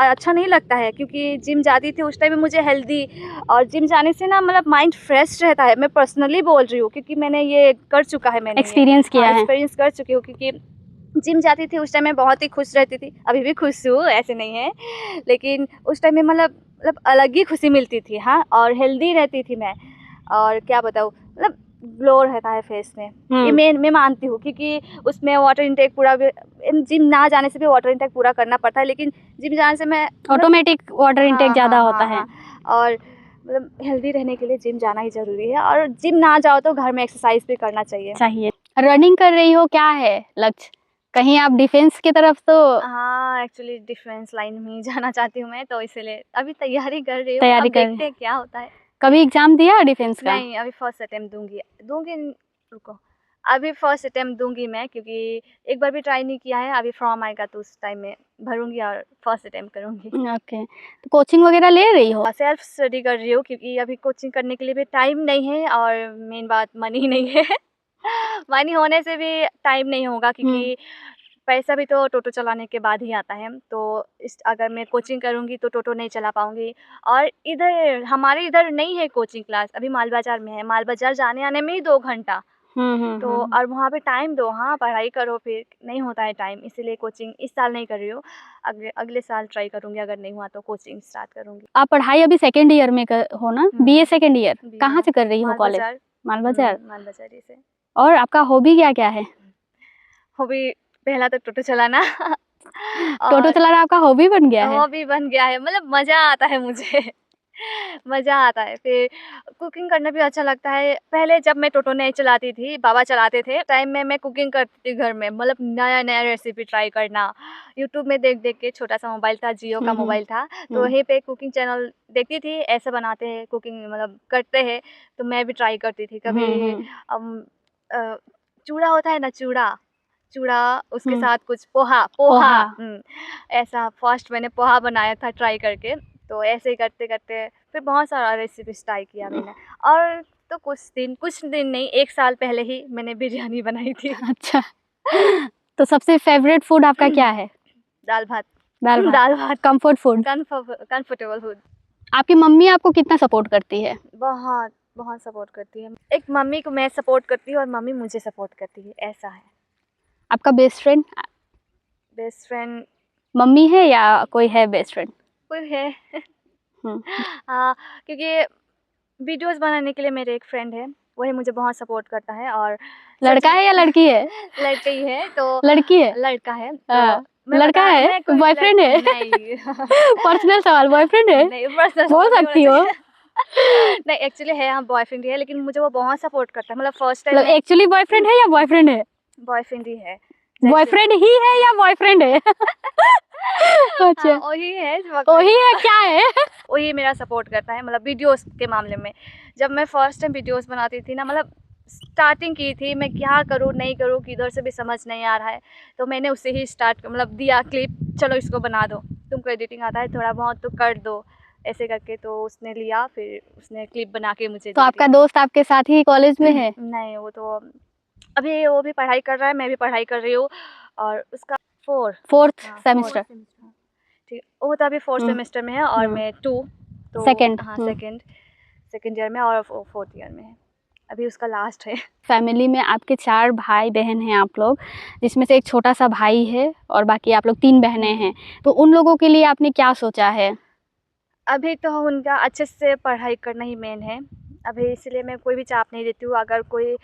अच्छा नहीं लगता है, क्योंकि जिम जाती थी उस टाइम में मुझे हेल्दी, और जिम जाने से ना मतलब माइंड फ्रेश रहता है। मैं पर्सनली बोल रही हूँ, क्योंकि मैंने ये कर चुका है, मैंने एक्सपीरियंस किया है। एक्सपीरियंस कर चुकी हूँ, क्योंकि जिम जाती थी उस टाइम मैं बहुत ही खुश रहती थी, अभी भी खुश हूँ, ऐसे नहीं है, लेकिन उस टाइम में मतलब अलग ही खुशी मिलती थी। हाँ, और हेल्दी रहती थी मैं, और क्या बताऊँ, मतलब ग्लो रहता है फेस में, ये मैं मानती हूँ, क्योंकि उसमें वाटर इंटेक पूरा जिम ना जाने से भी वाटर इंटेक पूरा करना पड़ता है, लेकिन जिम जाने से मैं ऑटोमेटिक वाटर इंटेक ज़्यादा होता है। और मतलब हेल्दी रहने के लिए जिम जाना ही ज़रूरी है, और जिम ना जाओ तो घर में एक्सरसाइज भी करना चाहिए। रनिंग कर रही हो, क्या है लक्ष्य? कहीं आप डिफेंस की तरफ तो? हाँ, एक्चुअली डिफेंस लाइन में ही जाना चाहती हूँ मैं, तो इसलिए अभी तैयारी कर रही हूँ, अब देखते हैं क्या होता है। कभी एग्जाम दिया डिफेंस का? नहीं, अभी फर्स्ट अटेम्प्ट दूंगी, रुको, अभी फर्स्ट अटेम्प्ट दूंगी मैं, क्योंकि एक बार भी ट्राई नहीं किया है, अभी फॉर्म आएगा तो उस टाइम में भरूंगी और फर्स्ट अटेम्प्ट करूंगी। ओके, तो कोचिंग वगैरह ले रही हो? सेल्फ स्टडी कर रही हूँ, क्योंकि अभी कोचिंग करने के लिए भी टाइम नहीं है, और मेन बात मनी नहीं है। मनी होने से भी टाइम नहीं होगा, क्योंकि पैसा भी तो टोटो चलाने के बाद ही आता है, तो अगर मैं कोचिंग करूँगी तो टोटो नहीं चला पाऊँगी, और इधर हमारे इधर नहीं है कोचिंग क्लास, अभी माल बाज़ार में है, माल बाज़ार जाने आने में ही 2 घंटा, तो और वहाँ पे टाइम दो, हाँ, पढ़ाई करो, फिर नहीं होता है टाइम, इसीलिए कोचिंग इस साल नहीं कर रही हूँ, अगले साल ट्राई करूँगी, अगर नहीं हुआ तो कोचिंग स्टार्ट करूँगी। आप पढ़ाई अभी सेकेंड ईयर में हो ना? बीए सेकेंड ईयर कहाँ से कर रही हो कॉलेज? माल बाज़ार से। और आपका हॉबी क्या क्या है? हॉबी पहला तो टोटो चलाना। टोटो चलाना आपका हॉबी बन गया है? हॉबी बन गया है, मतलब मज़ा आता है मुझे। मज़ा आता है। फिर कुकिंग करना भी अच्छा लगता है। पहले जब मैं टोटो नहीं चलाती थी, बाबा चलाते थे, टाइम में मैं कुकिंग करती थी घर में, मतलब नया-नया रेसिपी ट्राई करना। यूट्यूब में देख-देख के, छोटा-सा मोबाइल था, जियो का हुँ, हुँ। मोबाइल था, तो हुँ। वहीं पे कुकिंग चैनल देखती थी, ऐसे बनाते हैं कुकिंग, मतलब करते हैं, तो मैं भी ट्राई करती थी। हुँ, कभी हुँ। अ, चूड़ा होता है ना, चूड़ा, चूड़ा उसके हुँ। साथ कुछ पोहा पोहा पोहा। ऐसा फर्स्ट मैंने पोहा बनाया था ट्राई करके। तो ऐसे ही करते-करते फिर बहुत सारा रेसिपीज़ ट्राई किया मैंने। और तो कुछ दिन नहीं, 1 साल पहले ही मैंने बिरयानी बनाई थी। अच्छा। तो सबसे फ़ेवरेट फूड आपका क्या है? दाल भात। दाल भात, दाल भात कम्फर्ट फूड। Comfortable food. आपकी मम्मी आपको कितना सपोर्ट करती है? बहुत, बहुत सपोर्ट करती है। एक मम्मी को मैं सपोर्ट करती हूँ और मम्मी मुझे सपोर्ट करती है, ऐसा है। आपका best friend best friend mummy है या कोई है बेस्ट फ्रेंड? कोई है। हुँ। हाँ, क्योंकि वीडियोज़ बनाने के लिए मेरे एक फ्रेंड है, वही मुझे बहुत सपोर्ट करता है। और सच लड़का में है या लड़की है? लड़का ही है, तो लड़की है? लड़का है, हाँ, तो मैं लड़का है? मैं कोई बॉयफ्रेंड है? नहीं। पर्सनल सवाल, बॉयफ्रेंड है? नहीं, पर्सनल बोल सपोर्ट नहीं होना सकती हो। चाहिए। नहीं, एक्चुअली है, हाँ, बॉयफ्रेंड ही है, लेकिन मुझे वो बहुत सपोर्ट करता है। मतलब फर्स्ट टाइम मतलब मैं एक्चुअली बॉयफ्रेंड है या बॉयफ्रेंड है? बॉयफ्रेंड ही है। बॉयफ्रेंड ही है या बॉयफ्रेंड है? हाँ, अच्छा, वही है वही है क्या है? वही मेरा सपोर्ट करता है, मतलब वीडियोज़ के मामले में। जब मैं फर्स्ट टाइम वीडियोज़ बनाती थी ना, मतलब स्टार्टिंग की थी, मैं क्या करूँ, नहीं करूँ, किधर से भी समझ नहीं आ रहा है, तो मैंने उससे ही स्टार्ट मतलब दिया क्लिप, चलो इसको बना दो, तुमको एडिटिंग आता है थोड़ा बहुत तो कर दो, ऐसे करके। तो उसने लिया, फिर उसने क्लिप बना के मुझे तो दे आपका दी। दोस्त आपके साथ ही कॉलेज में है? नहीं, वो तो अभी वो भी पढ़ाई कर रहा है, मैं भी पढ़ाई कर रही हूँ, और उसका 4 4th हाँ, 4th सेमेस्टर। सेमेस्टर। ठीक, वो तो अभी 4th हुँ, सेमेस्टर में है और हुँ। मैं 2, तो सेकंड। हाँ, हुँ। सेकंड ईयर में, और वो 4th ईयर में है। अभी उसका लास्ट है। फैमिली में आपके 4 भाई-बहन हैं आप लोग, जिसमें से एक छोटा-सा भाई है और बाकी आप लोग 3 बहनें हैं। तो उन लोगों के लिए आपने क्या सोचा है? अभी तो उनका अच्छे से पढ़ाई करना ही मेन है। अभी इसलिए मैं कोई भी चाप नहीं देती हूँ। अगर कोई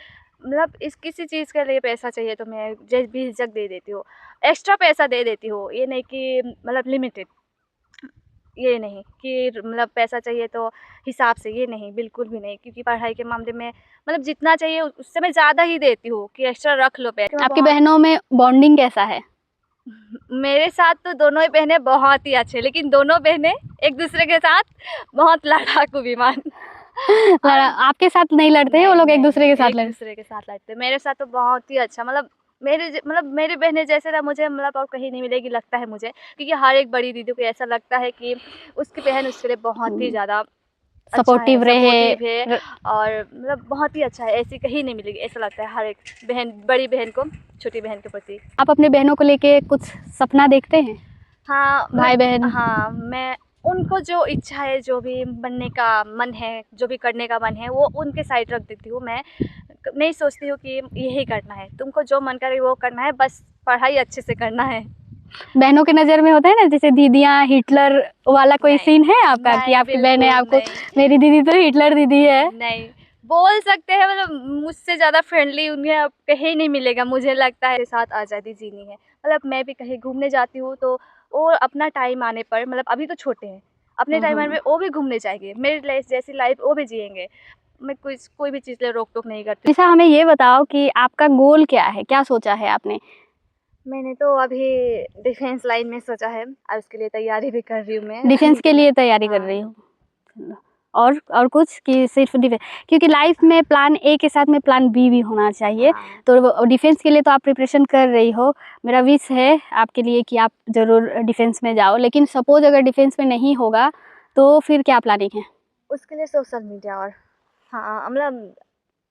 मतलब इस किसी चीज़ के लिए पैसा चाहिए तो मैं बेझिझक दे देती हूँ। एक्स्ट्रा पैसा दे देती हूँ। ये नहीं कि मतलब लिमिटेड, ये नहीं कि मतलब पैसा चाहिए तो हिसाब से, ये नहीं, बिल्कुल भी नहीं। क्योंकि पढ़ाई के मामले में मतलब जितना चाहिए उससे मैं ज़्यादा ही देती हूँ कि एक्स्ट्रा रख लो पैसे। मैं आपकी बहुत बहनों में बॉन्डिंग कैसा है? मेरे साथ तो दोनों ही बहनें बहुत ही अच्छे, लेकिन दोनों बहनें एक-दूसरे के साथ बहुत लड़ाकू विमान। लड़ा और आपके साथ नहीं लड़ते हैं, वो नहीं, लोग नहीं, एक-दूसरे के साथ लड़ एक-दूसरे के साथ लड़ते हैं। मेरे साथ तो बहुत ही अच्छा, मतलब मेरी बहनें जैसे ना मुझे मतलब और कहीं नहीं मिलेगी, लगता है मुझे। क्योंकि हर एक बड़ी दीदी को ऐसा लगता है कि उसकी बहन उसके लिए बहुत ही ज़्यादा अच्छा है, सपोर्टिव रहे। सपोर्टिव है, और मतलब बहुत ही अच्छा है, ऐसी कहीं नहीं मिलेगी, ऐसा लगता है हर एक बहन, बड़ी बहन को छोटी बहन के प्रति। आप अपने बहनों को लेके कुछ सपना देखते हैं? हाँ, भाई-बहन? हाँ, मैं उनको जो इच्छा है, जो भी बनने का मन है, जो भी करने का मन है, वो उनके साइड रख देती हूँ मैं। नहीं सोचती हूँ कि यही करना है, तुमको जो मन करे वो करना है, बस पढ़ाई अच्छे से करना है। बहनों के नज़र में होता है ना, जैसे दीदियाँ हिटलर वाला कोई नहीं, सीन है आपका कि नहीं, आपकी बहन है, बिल्कुल आपको नहीं। मेरी दीदी तो हिटलर दीदी है? नहीं, बोल सकते हैं, मतलब मुझसे ज़्यादा फ्रेंडली उन्हें अब कहीं नहीं मिलेगा, मुझे लगता है। मेरे साथ आज़ादी जीनी है, मतलब मैं भी कहीं घूमने जाती हूँ तो वो अपना टाइम आने पर, मतलब अभी तो छोटे हैं, अपने टाइम आने पे वो भी घूमने जाएँगे, मेरी लाइफ जैसी लाइफ वो भी जिएँगे। मैं कोई भी चीज़ के लिए रोक-टोक नहीं करती। निशा, हमें ये बताओ कि आपका गोल क्या है? क्या सोचा है आपने? मैंने तो अभी डिफेंस लाइन में सोचा है और उसके लिए तैयारी भी कर रही हूँ मैं। डिफेंस के लिए तैयारी कर हाँ। रही हो? और कुछ कि सिर्फ डिफेंस? क्योंकि लाइफ में प्लान ए के साथ में प्लान बी भी होना चाहिए। हाँ। तो डिफेंस के लिए तो आप प्रिपरेशन कर रही हो। मेरा विश है आपके लिए कि आप ज़रूर डिफेंस में जाओ। लेकिन सपोज़ अगर डिफेंस में नहीं होगा तो फिर क्या प्लानिंग है? उसके लिए सोशल मीडिया, और हाँ, मतलब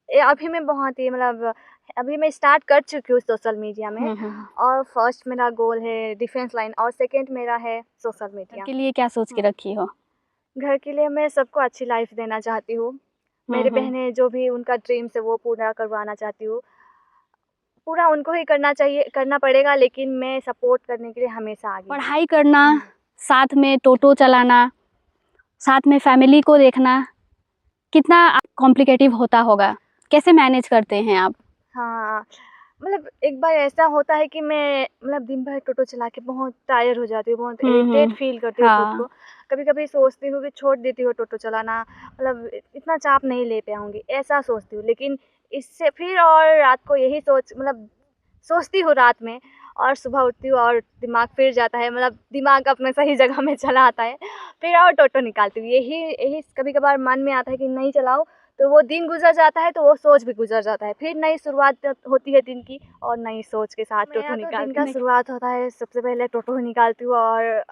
अभी मैं बहुत ही मतलब अभी मैं स्टार्ट कर चुकी हूँ सोशल मीडिया में। और फर्स्ट मेरा गोल है डिफेंस लाइन, और सेकंड मेरा है सोशल मीडिया। के लिए क्या सोच के रखी हो? घर के लिए मैं सबको अच्छी लाइफ देना चाहती हूँ। मेरे बहनें जो भी उनका ड्रीम्स है वो पूरा करवाना चाहती हूँ। पूरा उनको ही करना पड़ेगा, लेकिन मैं सपोर्ट करने के लिए हमेशा आगे हूँ। पढ़ाई करना, साथ में टोटो चलाना, साथ में फैमिली को देखना, कितना कॉम्प्लिकेटिव होता होगा? कैसे मैनेज करते हैं आप? हाँ, मतलब एक बार ऐसा होता है कि मैं मतलब दिन भर टोटो चला के बहुत टायर हो जाती हूँ, बहुत हम्म, इरिटेट फील करती हूँ खुद हाँ। को। कभी कभी सोचती हूँ कि छोड़ देती हूँ टोटो चलाना, मतलब इतना चाप नहीं ले पाऊंगी, ऐसा सोचती हूँ। लेकिन इससे फिर और रात को यही सोचती हूँ रात में, और सुबह उठती हूँ और दिमाग फिर जाता है, मतलब दिमाग अपने सही जगह में चला आता है, फिर और टोटो निकालती हूँ। यही यही कभी कभार मन में आता है कि नहीं चलाओ, तो वो दिन गुजर जाता है, तो वो सोच भी गुजर जाता है, फिर नई शुरुआत होती है दिन की, और नई सोच के साथ टोटो निकालती दिन का शुरुआत होता है, सबसे पहले टोटो निकालती हूँ। और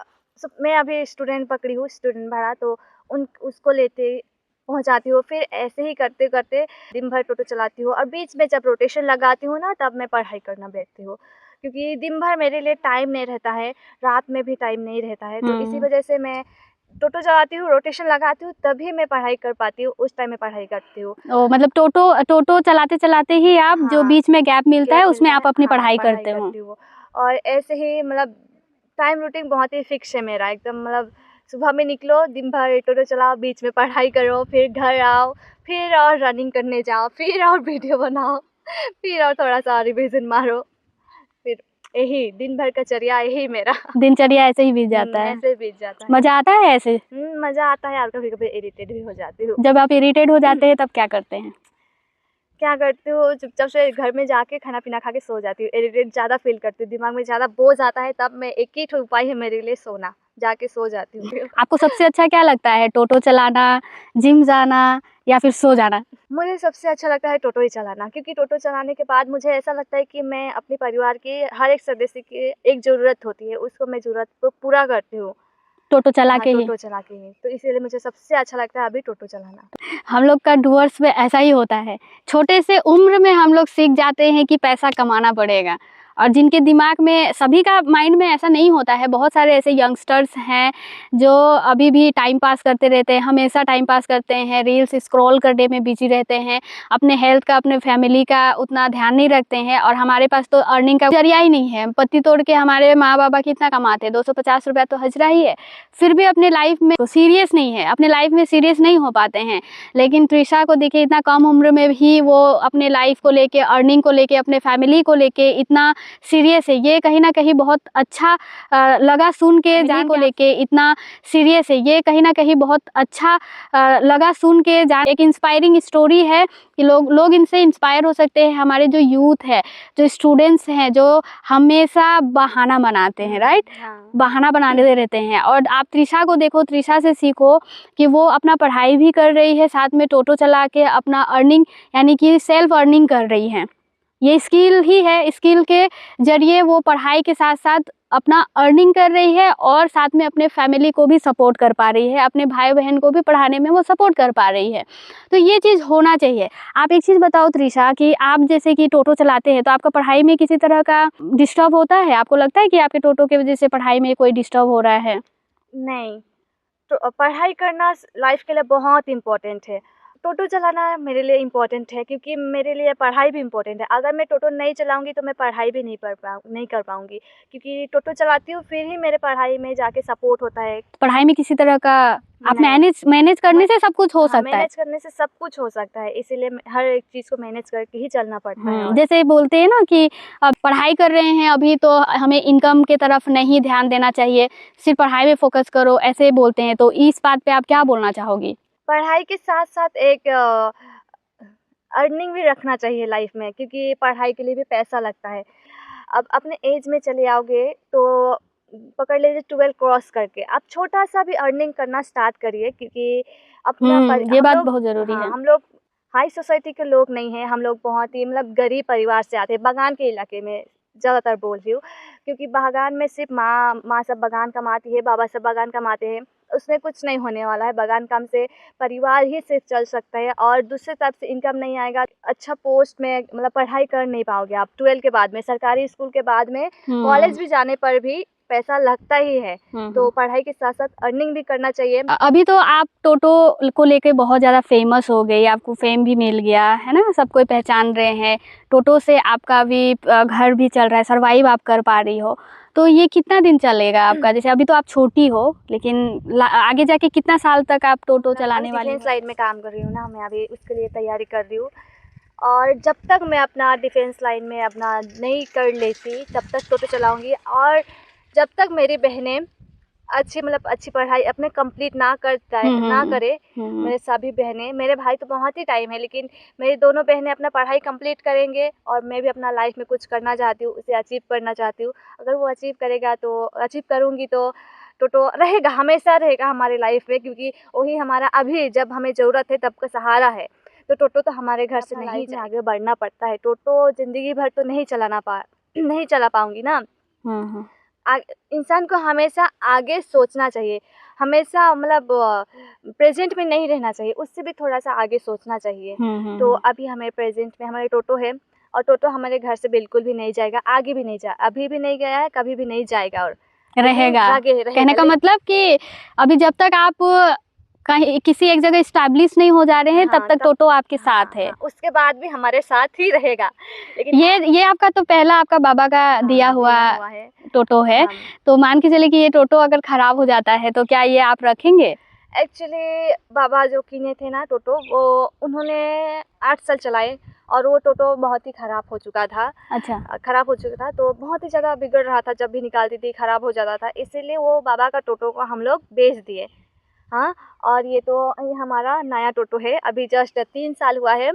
मैं अभी स्टूडेंट पकड़ी हूँ, स्टूडेंट भाड़ा, तो उसको लेते पहुँचाती हूँ। फिर ऐसे ही करते करते दिन भर टोटो चलाती हूँ, और बीच में जब रोटेशन लगाती हूँ ना, तब मैं पढ़ाई करना बैठती हूँ, क्योंकि दिन भर मेरे लिए टाइम नहीं रहता है, रात में भी टाइम नहीं रहता है। तो इसी वजह से मैं टोटो चलाती हूँ, रोटेशन लगाती हूँ, तभी मैं पढ़ाई कर पाती हूँ, उस टाइम में पढ़ाई करती हूँ। ओ मतलब टोटो टोटो चलाते चलाते ही आप जो हाँ, बीच में गैप मिलता है गैप उसमें मिलता आप है, अपनी हाँ, पढ़ाई पढ़ाई करते हो। करती हूँ। और ऐसे ही मतलब टाइम रूटीन बहुत ही फिक्स है मेरा एकदम, मतलब सुबह में निकलो, दिन भर टोटो चलाओ, बीच में पढ़ाई करो, फिर घर आओ, फिर और रनिंग करने जाओ, फिर और वीडियो बनाओ, फिर और थोड़ा सा रिविजन मारो, फिर यही दिन भर का चर्या यही मेरा। दिनचर्या ऐसे ही बीत जाता है। ऐसे बीत जाता है। मजा आता है ऐसे? मजा आता है, और कभी कभी इरिटेट भी हो जाती हूँ। जब आप इरिटेट हो जाते हैं तब क्या करते हैं? क्या करती हूँ, चुपचाप से घर में जाके खाना पीना खा के सो जाती हूँ। इरिटेट ज़्यादा फील करती हूँ, दिमाग में ज़्यादा बोझ आता है, तब मैं एक ही ठो उपाय है मेरे लिए, सोना, जाके सो जाती हूँ। आपको सबसे अच्छा क्या लगता है, टोटो चलाना, जिम जाना या फिर सो जाना? मुझे सबसे अच्छा लगता है टोटो ही चलाना, क्योंकि टोटो चलाने के बाद मुझे ऐसा लगता है कि मैं अपने परिवार के हर एक सदस्य की एक ज़रूरत होती है, उसको मैं ज़रूरत को पूरा करती हूँ। टोटो चला हाँ, के ही? टोटो चला के ही। तो इसीलिए मुझे सबसे अच्छा लगता है अभी टोटो चलाना। हम लोग का डूअर्स में ऐसा ही होता है, छोटे से उम्र में हम लोग सीख जाते हैं कि पैसा कमाना पड़ेगा, और जिनके दिमाग में, सभी का माइंड में ऐसा नहीं होता है, बहुत सारे ऐसे यंगस्टर्स हैं जो अभी भी टाइम पास करते रहते हैं, हमेशा टाइम पास करते हैं, रील्स स्क्रॉल करने में बिजी रहते हैं, अपने हेल्थ का, अपने फैमिली का उतना ध्यान नहीं रखते हैं। और हमारे पास तो अर्निंग का जरिया ही नहीं है, पत्ती तोड़ के हमारे माँ बाबा कितना कमाते हैं, 250 रुपया तो हजरा ही है, फिर भी अपने लाइफ में सीरियस नहीं है, अपने लाइफ में सीरियस नहीं हो पाते हैं। लेकिन त्रिशा को देखिए, इतना कम उम्र में ही वो अपने लाइफ को लेके, अर्निंग को लेके, अपने फैमिली को लेके इतना सीरियस है। ये कहीं ना कहीं बहुत अच्छा लगा सुन के, जान को लेके इतना सीरियस है, ये कहीं ना कहीं बहुत अच्छा लगा सुन के जान। एक इंस्पायरिंग स्टोरी है कि लोग इनसे इंस्पायर हो सकते हैं। हमारे जो यूथ है, जो स्टूडेंट्स हैं, जो हमेशा बहाना बनाते हैं, राइट, बहाना बनाते रहते हैं, और आप त्रिशा को देखो, त्रिशा से सीखो कि वो अपना पढ़ाई भी कर रही है, साथ में टोटो चला के अपना अर्निंग, यानी कि सेल्फ अर्निंग कर रही है। ये स्किल ही है, स्किल के जरिए वो पढ़ाई के साथ साथ अपना अर्निंग कर रही है, और साथ में अपने फैमिली को भी सपोर्ट कर पा रही है, अपने भाई बहन को भी पढ़ाने में वो सपोर्ट कर पा रही है। तो ये चीज़ होना चाहिए। आप एक चीज़ बताओ त्रिशा, कि आप जैसे कि टोटो चलाते हैं, तो आपका पढ़ाई में किसी तरह का डिस्टर्ब होता है? आपको लगता है कि आपके टोटो की वजह से पढ़ाई में कोई डिस्टर्ब हो रहा है? नहीं, तो पढ़ाई करना लाइफ के लिए बहुत इम्पोर्टेंट है। टोटो चलाना मेरे लिए इम्पोर्टेंट है, क्योंकि मेरे लिए पढ़ाई भी इम्पोर्टेंट है। अगर मैं टोटो नहीं चलाऊंगी तो मैं पढ़ाई भी नहीं कर पाऊंगी, क्योंकि टोटो चलाती हूँ, फिर ही मेरे पढ़ाई में जाके सपोर्ट होता है। पढ़ाई में किसी तरह का आप नहीं। मैनेज करने से सब कुछ हो सकता है। मैनेज करने से सब कुछ हो सकता है, इसीलिए हर एक चीज़ को मैनेज करके ही चलना पड़ता है। और जैसे बोलते हैं ना कि अब पढ़ाई कर रहे हैं अभी, तो हमें इनकम के तरफ नहीं ध्यान देना चाहिए, सिर्फ पढ़ाई में फोकस करो, ऐसे बोलते हैं। तो इस बात पे आप क्या बोलना चाहोगी? पढ़ाई के साथ साथ एक अर्निंग भी रखना चाहिए लाइफ में, क्योंकि पढ़ाई के लिए भी पैसा लगता है। अब अपने एज में चले आओगे तो पकड़ लीजिए 12 क्रॉस करके आप छोटा सा भी अर्निंग करना स्टार्ट करिए, क्योंकि अपना ये बात बहुत जरूरी है। हम लोग हाई सोसाइटी के लोग नहीं हैं, हम लोग बहुत ही मतलब गरीब परिवार से आते हैं, बागान के इलाके में ज़्यादातर बोल रही हूँ, क्योंकि बागान में सिर्फ माँ सब बागान कमाती है, बाबा सब बागान कमाते हैं, उसमें कुछ नहीं होने वाला है। बागान काम से परिवार ही सिर्फ चल सकता है, और दूसरे तरफ से इनकम नहीं आएगा, अच्छा पोस्ट में मतलब पढ़ाई कर नहीं पाओगे आप। 12 के बाद में, सरकारी स्कूल के बाद में कॉलेज भी जाने पर भी पैसा लगता ही है। तो पढ़ाई के साथ साथ अर्निंग भी करना चाहिए। अभी तो आप टोटो को लेके बहुत ज़्यादा फेमस हो गई, आपको फेम भी मिल गया है ना, सब कोई पहचान रहे हैं। टोटो से आपका भी घर भी चल रहा है, सर्वाइव आप कर पा रही हो। तो ये कितना दिन चलेगा आपका? जैसे अभी तो आप छोटी हो, लेकिन आगे जाके कितना साल तक आप टोटो चलाने वाली हो? डिफेंस लाइन में काम कर रही हूँ ना मैं, अभी उसके लिए तैयारी कर रही हूँ। और जब तक मैं अपना डिफेंस लाइन में अपना नहीं कर लेती तब तक टोटो चलाऊंगी। और जब तक मेरी बहनें अच्छी पढ़ाई अपने कंप्लीट ना करे, मेरे सभी बहनें, मेरे भाई तो बहुत ही टाइम है, लेकिन मेरी दोनों बहनें अपना पढ़ाई कंप्लीट करेंगे और मैं भी अपना लाइफ में कुछ करना चाहती हूँ, उसे अचीव करना चाहती हूँ। अगर वो अचीव करूँगी तो टोटो रहेगा, हमेशा रहेगा हमारी लाइफ में, क्योंकि वही हमारा अभी जब हमें ज़रूरत है तब का सहारा है। तो टोटो तो हमारे घर से नहीं आगे बढ़ना पड़ता है। टोटो ज़िंदगी भर तो नहीं चला पाऊँगी ना। इंसान को हमेशा आगे सोचना चाहिए, हमेशा मतलब प्रेजेंट में नहीं रहना चाहिए, उससे भी थोड़ा सा आगे सोचना चाहिए। तो अभी हमें प्रेजेंट में हमारे टोटो है और टोटो हमारे घर से बिल्कुल भी नहीं जाएगा, आगे भी नहीं अभी भी नहीं गया है, कभी भी नहीं जाएगा और रहेगा। कहने का मतलब कि अभी जब तक आप कहीं किसी एक जगह स्टैब्लिश नहीं हो जा रहे हैं, तब तक टोटो आपके साथ है। उसके बाद भी हमारे साथ ही रहेगा। लेकिन ये आपका तो पहला आपका बाबा का दिया हुआ है टोटो है। तो मान के चले कि ये टोटो अगर खराब हो जाता है तो क्या ये आप रखेंगे? एक्चुअली बाबा जो किने थे ना टोटो, वो उन्होंने 8 साल चलाए और वो टोटो बहुत ही ख़राब हो चुका था। अच्छा। ख़राब हो चुका था तो बहुत ही ज़्यादा बिगड़ रहा था, जब भी निकालती थी ख़राब हो जाता था, इसीलिए वो बाबा का टोटो को हम लोग बेच दिए। हाँ, और ये हमारा नया टोटो है, अभी जस्ट 3 साल हुआ है।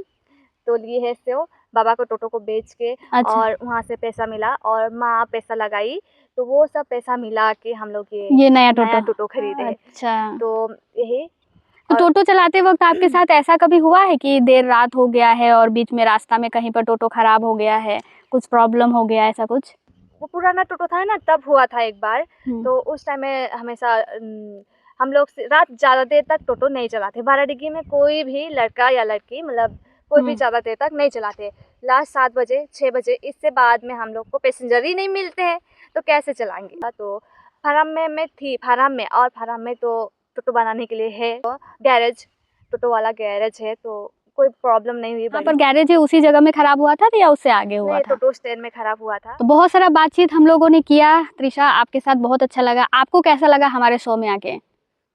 तो लिए है सो बाबा को टोटो को बेच के। अच्छा। और वहाँ से पैसा मिला और माँ पैसा लगाई, तो वो सब पैसा मिला के हम लोग ये नया टोटो खरीदे। अच्छा। तो यही। तो टोटो चलाते वक्त आपके साथ ऐसा कभी हुआ है कि देर रात हो गया है और बीच में रास्ता में कहीं पर टोटो खराब हो गया है, कुछ प्रॉब्लम हो गया, ऐसा कुछ? वो पुराना टोटो था ना, तब हुआ था एक बार। तो उस टाइम में हमेशा हम लोग रात ज़्यादा देर तक टोटो नहीं चलाते। बाराडीह में कोई भी लड़का या लड़की मतलब कोई भी ज़्यादा देर तक नहीं चलाते। लास्ट 7 बजे 6 बजे, इससे बाद में हम लोग को पैसेंजर ही नहीं मिलते हैं, तो कैसे चलाएंगे। तो फार्म में मैं थी, फार्म में तो टोटो बनाने के लिए है गैरेज, टोटो वाला गैरेज है, तो कोई प्रॉब्लम नहीं हुई। वहाँ पर गैरेज है, उसी जगह में खराब हुआ था या उससे आगे हुआ था? टोटो स्टैंड में खराब हुआ था। तो बहुत सारा बातचीत हम लोगों ने किया। त्रिशा, आपके साथ बहुत अच्छा लगा। आपको कैसा लगा हमारे शो में आके?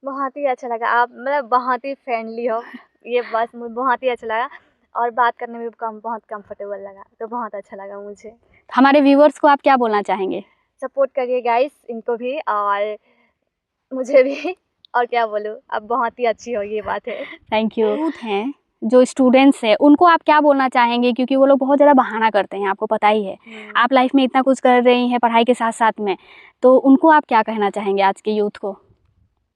बहुत ही अच्छा लगा, आप मतलब बहुत ही फ्रेंडली हो, ये बस मुझे बहुत ही अच्छा लगा और बात करने में बहुत कंफर्टेबल लगा, तो बहुत अच्छा लगा मुझे। हमारे व्यूवर्स को आप क्या बोलना चाहेंगे? सपोर्ट करिए गाइस, इनको भी और मुझे भी, और क्या बोलूँ, अब बहुत ही अच्छी हो, ये बात है। Thank you. यूथ हैं जो स्टूडेंट्स हैं, उनको आप क्या बोलना चाहेंगे? क्योंकि वो लोग बहुत ज़्यादा बहाना करते हैं, आपको पता ही है। आप लाइफ में इतना कुछ कर रही हैं पढ़ाई के साथ साथ में, तो उनको आप क्या कहना चाहेंगे आज के यूथ को?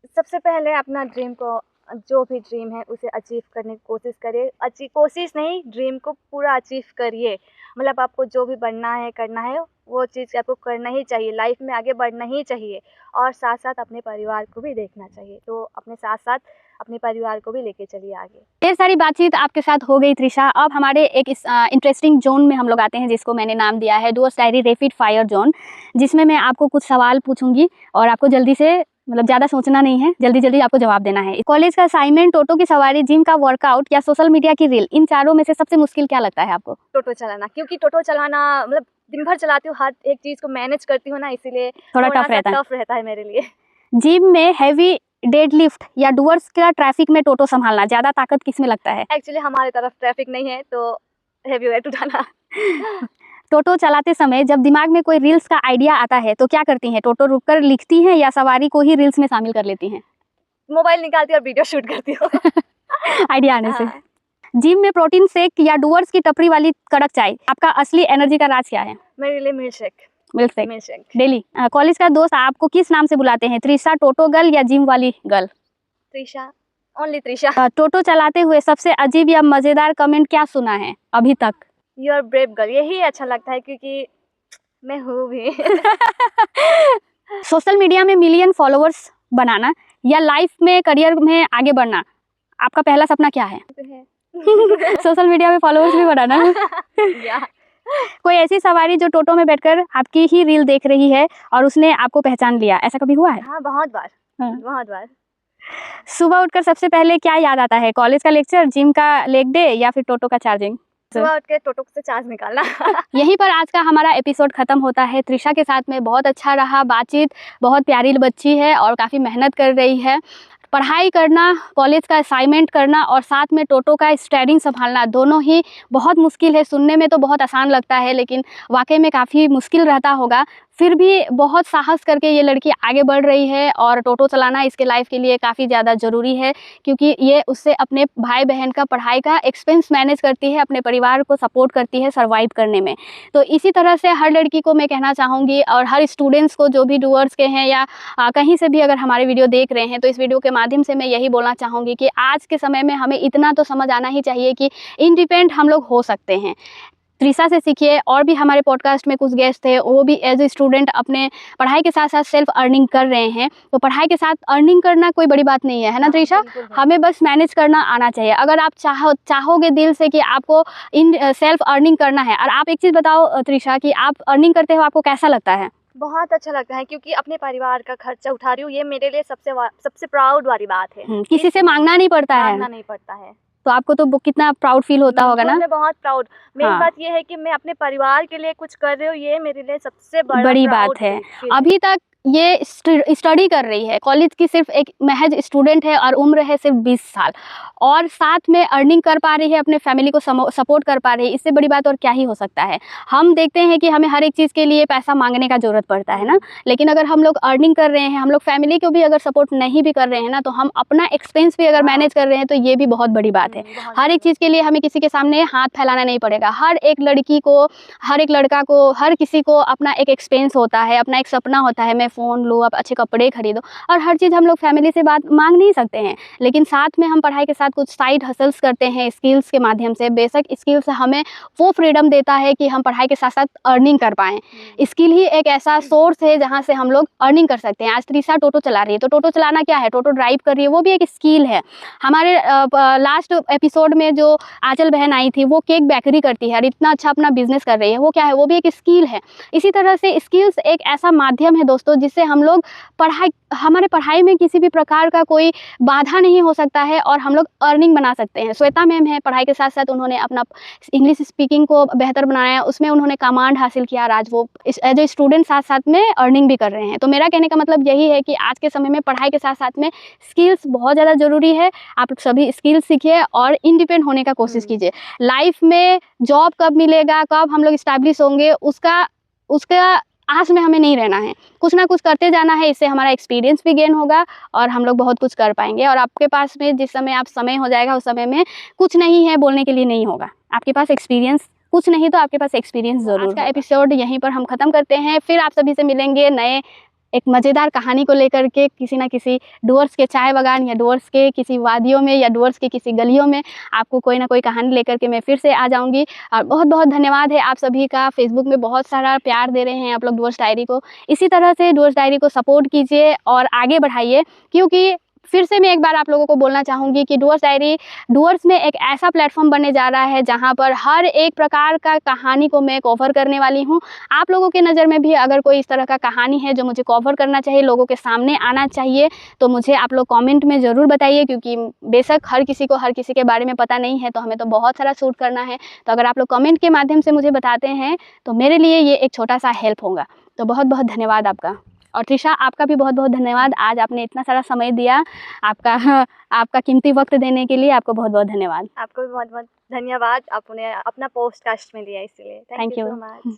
सबसे पहले अपना ड्रीम को, जो भी ड्रीम है उसे अचीव करने की कोशिश करिए। कोशिश नहीं, ड्रीम को पूरा अचीव करिए। मतलब आपको जो भी बनना है, करना है, वो चीज़ आपको करना ही चाहिए, लाइफ में आगे बढ़ना ही चाहिए और साथ साथ अपने परिवार को भी देखना चाहिए। तो अपने साथ साथ अपने परिवार को भी लेके चलिए आगे। ढेर सारी बातचीत आपके साथ हो गई त्रिशा। अब हमारे एक इंटरेस्टिंग जोन में हम लोग आते हैं, जिसको मैंने नाम दिया है doors diary rapid fire zone, जिसमें मैं आपको कुछ सवाल पूछूंगी और आपको जल्दी से, मतलब ज़्यादा सोचना नहीं है, जल्दी जल्दी आपको जवाब देना है। कॉलेज का असाइनमेंट, टोटो की सवारी, जिम का वर्कआउट या सोशल मीडिया की रील, इन चारों में से सबसे मुश्किल क्या लगता है आपको? टोटो चलाना, क्योंकि टोटो चलाना मतलब दिन भर चलाती हूँ, हर एक चीज़ को मैनेज करती हूँ ना, इसीलिए थोड़ा टफ रहता है मेरे लिए। जिम में हैवी डेडलिफ्ट या डुअर्स का ट्रैफिक में टोटो संभालना, ज़्यादा ताकत किस में लगता है? एक्चुअली हमारे तरफ ट्रैफिक नहीं है, तो हैवी वेट उठाना। टोटो चलाते समय जब दिमाग में कोई रील्स का आइडिया आता है तो क्या करती हैं? टोटो रुककर लिखती हैं या सवारी को ही रील्स में शामिल कर लेती हैं? मोबाइल निकालती और वीडियो शूट करती हूँ। आइडिया आने से। जिम में प्रोटीन शेक या डुअर्स की टपरी वाली कड़क चाय, आपका असली एनर्जी का राज क्या है? मेरे लिए मिल्क शेक डेली। कॉलेज का दोस्त आपको किस नाम से बुलाते हैं? त्रिशा, टोटो गर्ल या जिम वाली गर्ल? त्रिशा, ओनली त्रिशा। टोटो चलाते हुए सबसे अजीब या मजेदार कमेंट क्या सुना है अभी तक? यू आर ब्रेव गर्ल, यही अच्छा लगता है क्योंकि मैं हूँ भी। सोशल मीडिया में मिलियन फॉलोअर्स बनाना या लाइफ में, करियर में आगे बढ़ना, आपका पहला सपना क्या है? सोशल मीडिया में फॉलोअर्स भी बढ़ाना। कोई ऐसी सवारी जो टोटो में बैठकर आपकी ही रील देख रही है और उसने आपको पहचान लिया, ऐसा कभी हुआ है? हाँ, बहुत बार। सुबह उठकर सबसे पहले क्या याद आता है? कॉलेज का लेक्चर, जिम का लेग डे या फिर टोटो का चार्जिंग? सुबह उठ के टोटो से चार्ज निकालना। यहीं पर आज का हमारा एपिसोड खत्म होता है। त्रिशा के साथ में बहुत अच्छा रहा बातचीत, बहुत प्यारी बच्ची है और काफ़ी मेहनत कर रही है। पढ़ाई करना, कॉलेज का असाइनमेंट करना और साथ में टोटो का स्टीयरिंग संभालना दोनों ही बहुत मुश्किल है। सुनने में तो बहुत आसान लगता है लेकिन वाकई में काफ़ी मुश्किल रहता होगा। फिर भी बहुत साहस करके ये लड़की आगे बढ़ रही है और टोटो चलाना इसके लाइफ के लिए काफ़ी ज़्यादा ज़रूरी है, क्योंकि ये उससे अपने भाई बहन का पढ़ाई का एक्सपेंस मैनेज करती है, अपने परिवार को सपोर्ट करती है सर्वाइव करने में। तो इसी तरह से हर लड़की को मैं कहना चाहूँगी और हर स्टूडेंट्स को जो भी डूअर्स के हैं या कहीं से भी अगर हमारे वीडियो देख रहे हैं, तो इस वीडियो के माध्यम से मैं यही बोलना चाहूँगी कि आज के समय में हमें इतना तो समझ आना ही चाहिए कि इंडिपेंडेंट हम लोग हो सकते हैं। त्रिशा से सीखिए। और भी हमारे पॉडकास्ट में कुछ गेस्ट थे, वो भी एज ए स्टूडेंट अपने पढ़ाई के साथ साथ सेल्फ अर्निंग कर रहे हैं। तो पढ़ाई के साथ अर्निंग करना कोई बड़ी बात नहीं है ना त्रिशा? हमें बस मैनेज करना आना चाहिए। अगर आप चाहोगे दिल से कि आपको इन सेल्फ अर्निंग करना है। और आप एक चीज़ बताओ त्रिशा कि आप अर्निंग करते हो, आपको कैसा लगता है? बहुत अच्छा लगता है, क्योंकि अपने परिवार का खर्चा उठा रही हूँ, ये मेरे लिए सबसे प्राउड वाली बात है। किसी से मांगना नहीं पड़ता है। मांगना नहीं पड़ता है। तो आपको तो कितना प्राउड फील होता होगा ना? मैं बहुत प्राउड। मेन हाँ। बात ये है कि मैं अपने परिवार के लिए कुछ कर रही हूँ, ये मेरे लिए सबसे बड़ी बात है। अभी तक ये स्टडी कर रही है, कॉलेज की सिर्फ एक महज स्टूडेंट है और उम्र है सिर्फ 20 साल, और साथ में अर्निंग कर पा रही है, अपने फैमिली को सपोर्ट कर पा रही है। इससे बड़ी बात और क्या ही हो सकता है। हम देखते हैं कि हमें हर एक चीज़ के लिए पैसा मांगने का ज़रूरत पड़ता है ना, लेकिन अगर हम लोग अर्निंग कर रहे हैं, हम लोग फैमिली को भी अगर सपोर्ट नहीं भी कर रहे हैं ना, तो हम अपना एक्सपेंस भी अगर मैनेज कर रहे हैं तो ये भी बहुत बड़ी बात है। हर एक चीज़ के लिए हमें किसी के सामने हाथ फैलाना नहीं पड़ेगा। हर एक लड़की को, हर एक लड़का को, हर किसी को अपना एक एक्सपेंस होता है, अपना एक सपना होता है, मैं फ़ोन लूँ, आप अच्छे कपड़े खरीदो, और हर चीज़ हम लोग फैमिली से बात मांग नहीं सकते हैं। लेकिन साथ में हम पढ़ाई के साथ कुछ साइड हसल्स करते हैं स्किल्स के माध्यम से। बेशक स्किल्स हमें वो फ्रीडम देता है कि हम पढ़ाई के साथ साथ अर्निंग कर पाएँ। स्किल ही एक ऐसा सोर्स है जहाँ से हम लोग अर्निंग कर सकते हैं। आज त्रिशा टोटो चला रही है, तो टोटो चलाना क्या है? टोटो ड्राइव कर रही है, वो भी एक स्किल है। हमारे लास्ट एपिसोड में जो आंचल बहन आई थी, वो केक बेकरी करती है और इतना अच्छा अपना बिजनेस कर रही है, वो क्या है? वो भी एक स्किल है। इसी तरह से स्किल्स एक ऐसा माध्यम है दोस्तों, जिससे हम लोग हमारे पढ़ाई में किसी भी प्रकार का कोई बाधा नहीं हो सकता है और हम लोग अर्निंग बना सकते हैं। श्वेता मैम है, पढ़ाई के साथ साथ उन्होंने अपना इंग्लिश स्पीकिंग को बेहतर बनाया, उसमें उन्होंने कमांड हासिल किया और आज वो एज ए स्टूडेंट साथ साथ में अर्निंग भी कर रहे हैं। तो मेरा कहने का मतलब यही है कि आज के समय में पढ़ाई के साथ साथ में स्किल्स बहुत ज़्यादा ज़रूरी है। आप सभी स्किल्स सीखिए और इंडिपेंडेंट होने का कोशिश कीजिए। लाइफ में जॉब कब मिलेगा, कब हम लोग इस्टेब्लिश होंगे, उसका आस में हमें नहीं रहना है। कुछ ना कुछ करते जाना है, इससे हमारा एक्सपीरियंस भी गेन होगा और हम लोग बहुत कुछ कर पाएंगे। और आपके पास में जिस समय आप समय हो जाएगा, उस समय में कुछ नहीं है बोलने के लिए नहीं होगा। आपके पास एक्सपीरियंस कुछ नहीं तो आपके पास एक्सपीरियंस ज़रूर। आज का एपिसोड यहीं पर हम ख़त्म करते हैं। फिर आप सभी से मिलेंगे नए एक मज़ेदार कहानी को लेकर के, किसी ना किसी डूअर्स के चाय बागान या डूअर्स के किसी वादियों में या डूअर्स के किसी गलियों में आपको कोई ना कोई कहानी लेकर के मैं फिर से आ जाऊंगी। और बहुत बहुत धन्यवाद है आप सभी का। फेसबुक में बहुत सारा प्यार दे रहे हैं आप लोग डूअर्स डायरी को। इसी तरह से डूअर्स डायरी को सपोर्ट कीजिए और आगे बढ़ाइए, क्योंकि फिर से मैं एक बार आप लोगों को बोलना चाहूँगी कि डूअर्स डायरी डूअर्स में एक ऐसा प्लेटफॉर्म बनने जा रहा है जहाँ पर हर एक प्रकार का कहानी को मैं कवर करने वाली हूँ। आप लोगों के नज़र में भी अगर कोई इस तरह का कहानी है जो मुझे कवर करना चाहिए, लोगों के सामने आना चाहिए, तो मुझे आप लोग कमेंट में ज़रूर बताइए, क्योंकि बेशक हर किसी को हर किसी के बारे में पता नहीं है, तो हमें तो बहुत सारा शूट करना है। तो अगर आप लोग कमेंट के माध्यम से मुझे बताते हैं तो मेरे लिए ये एक छोटा सा हेल्प होगा। तो बहुत बहुत धन्यवाद आपका। और त्रिशा, आपका भी बहुत बहुत धन्यवाद। आज आपने इतना सारा समय दिया, आपका कीमती वक्त देने के लिए आपको बहुत बहुत धन्यवाद। आपको भी बहुत बहुत धन्यवाद। आपने अपना पॉडकास्ट में लिया, इसलिए थैंक यू सो मच।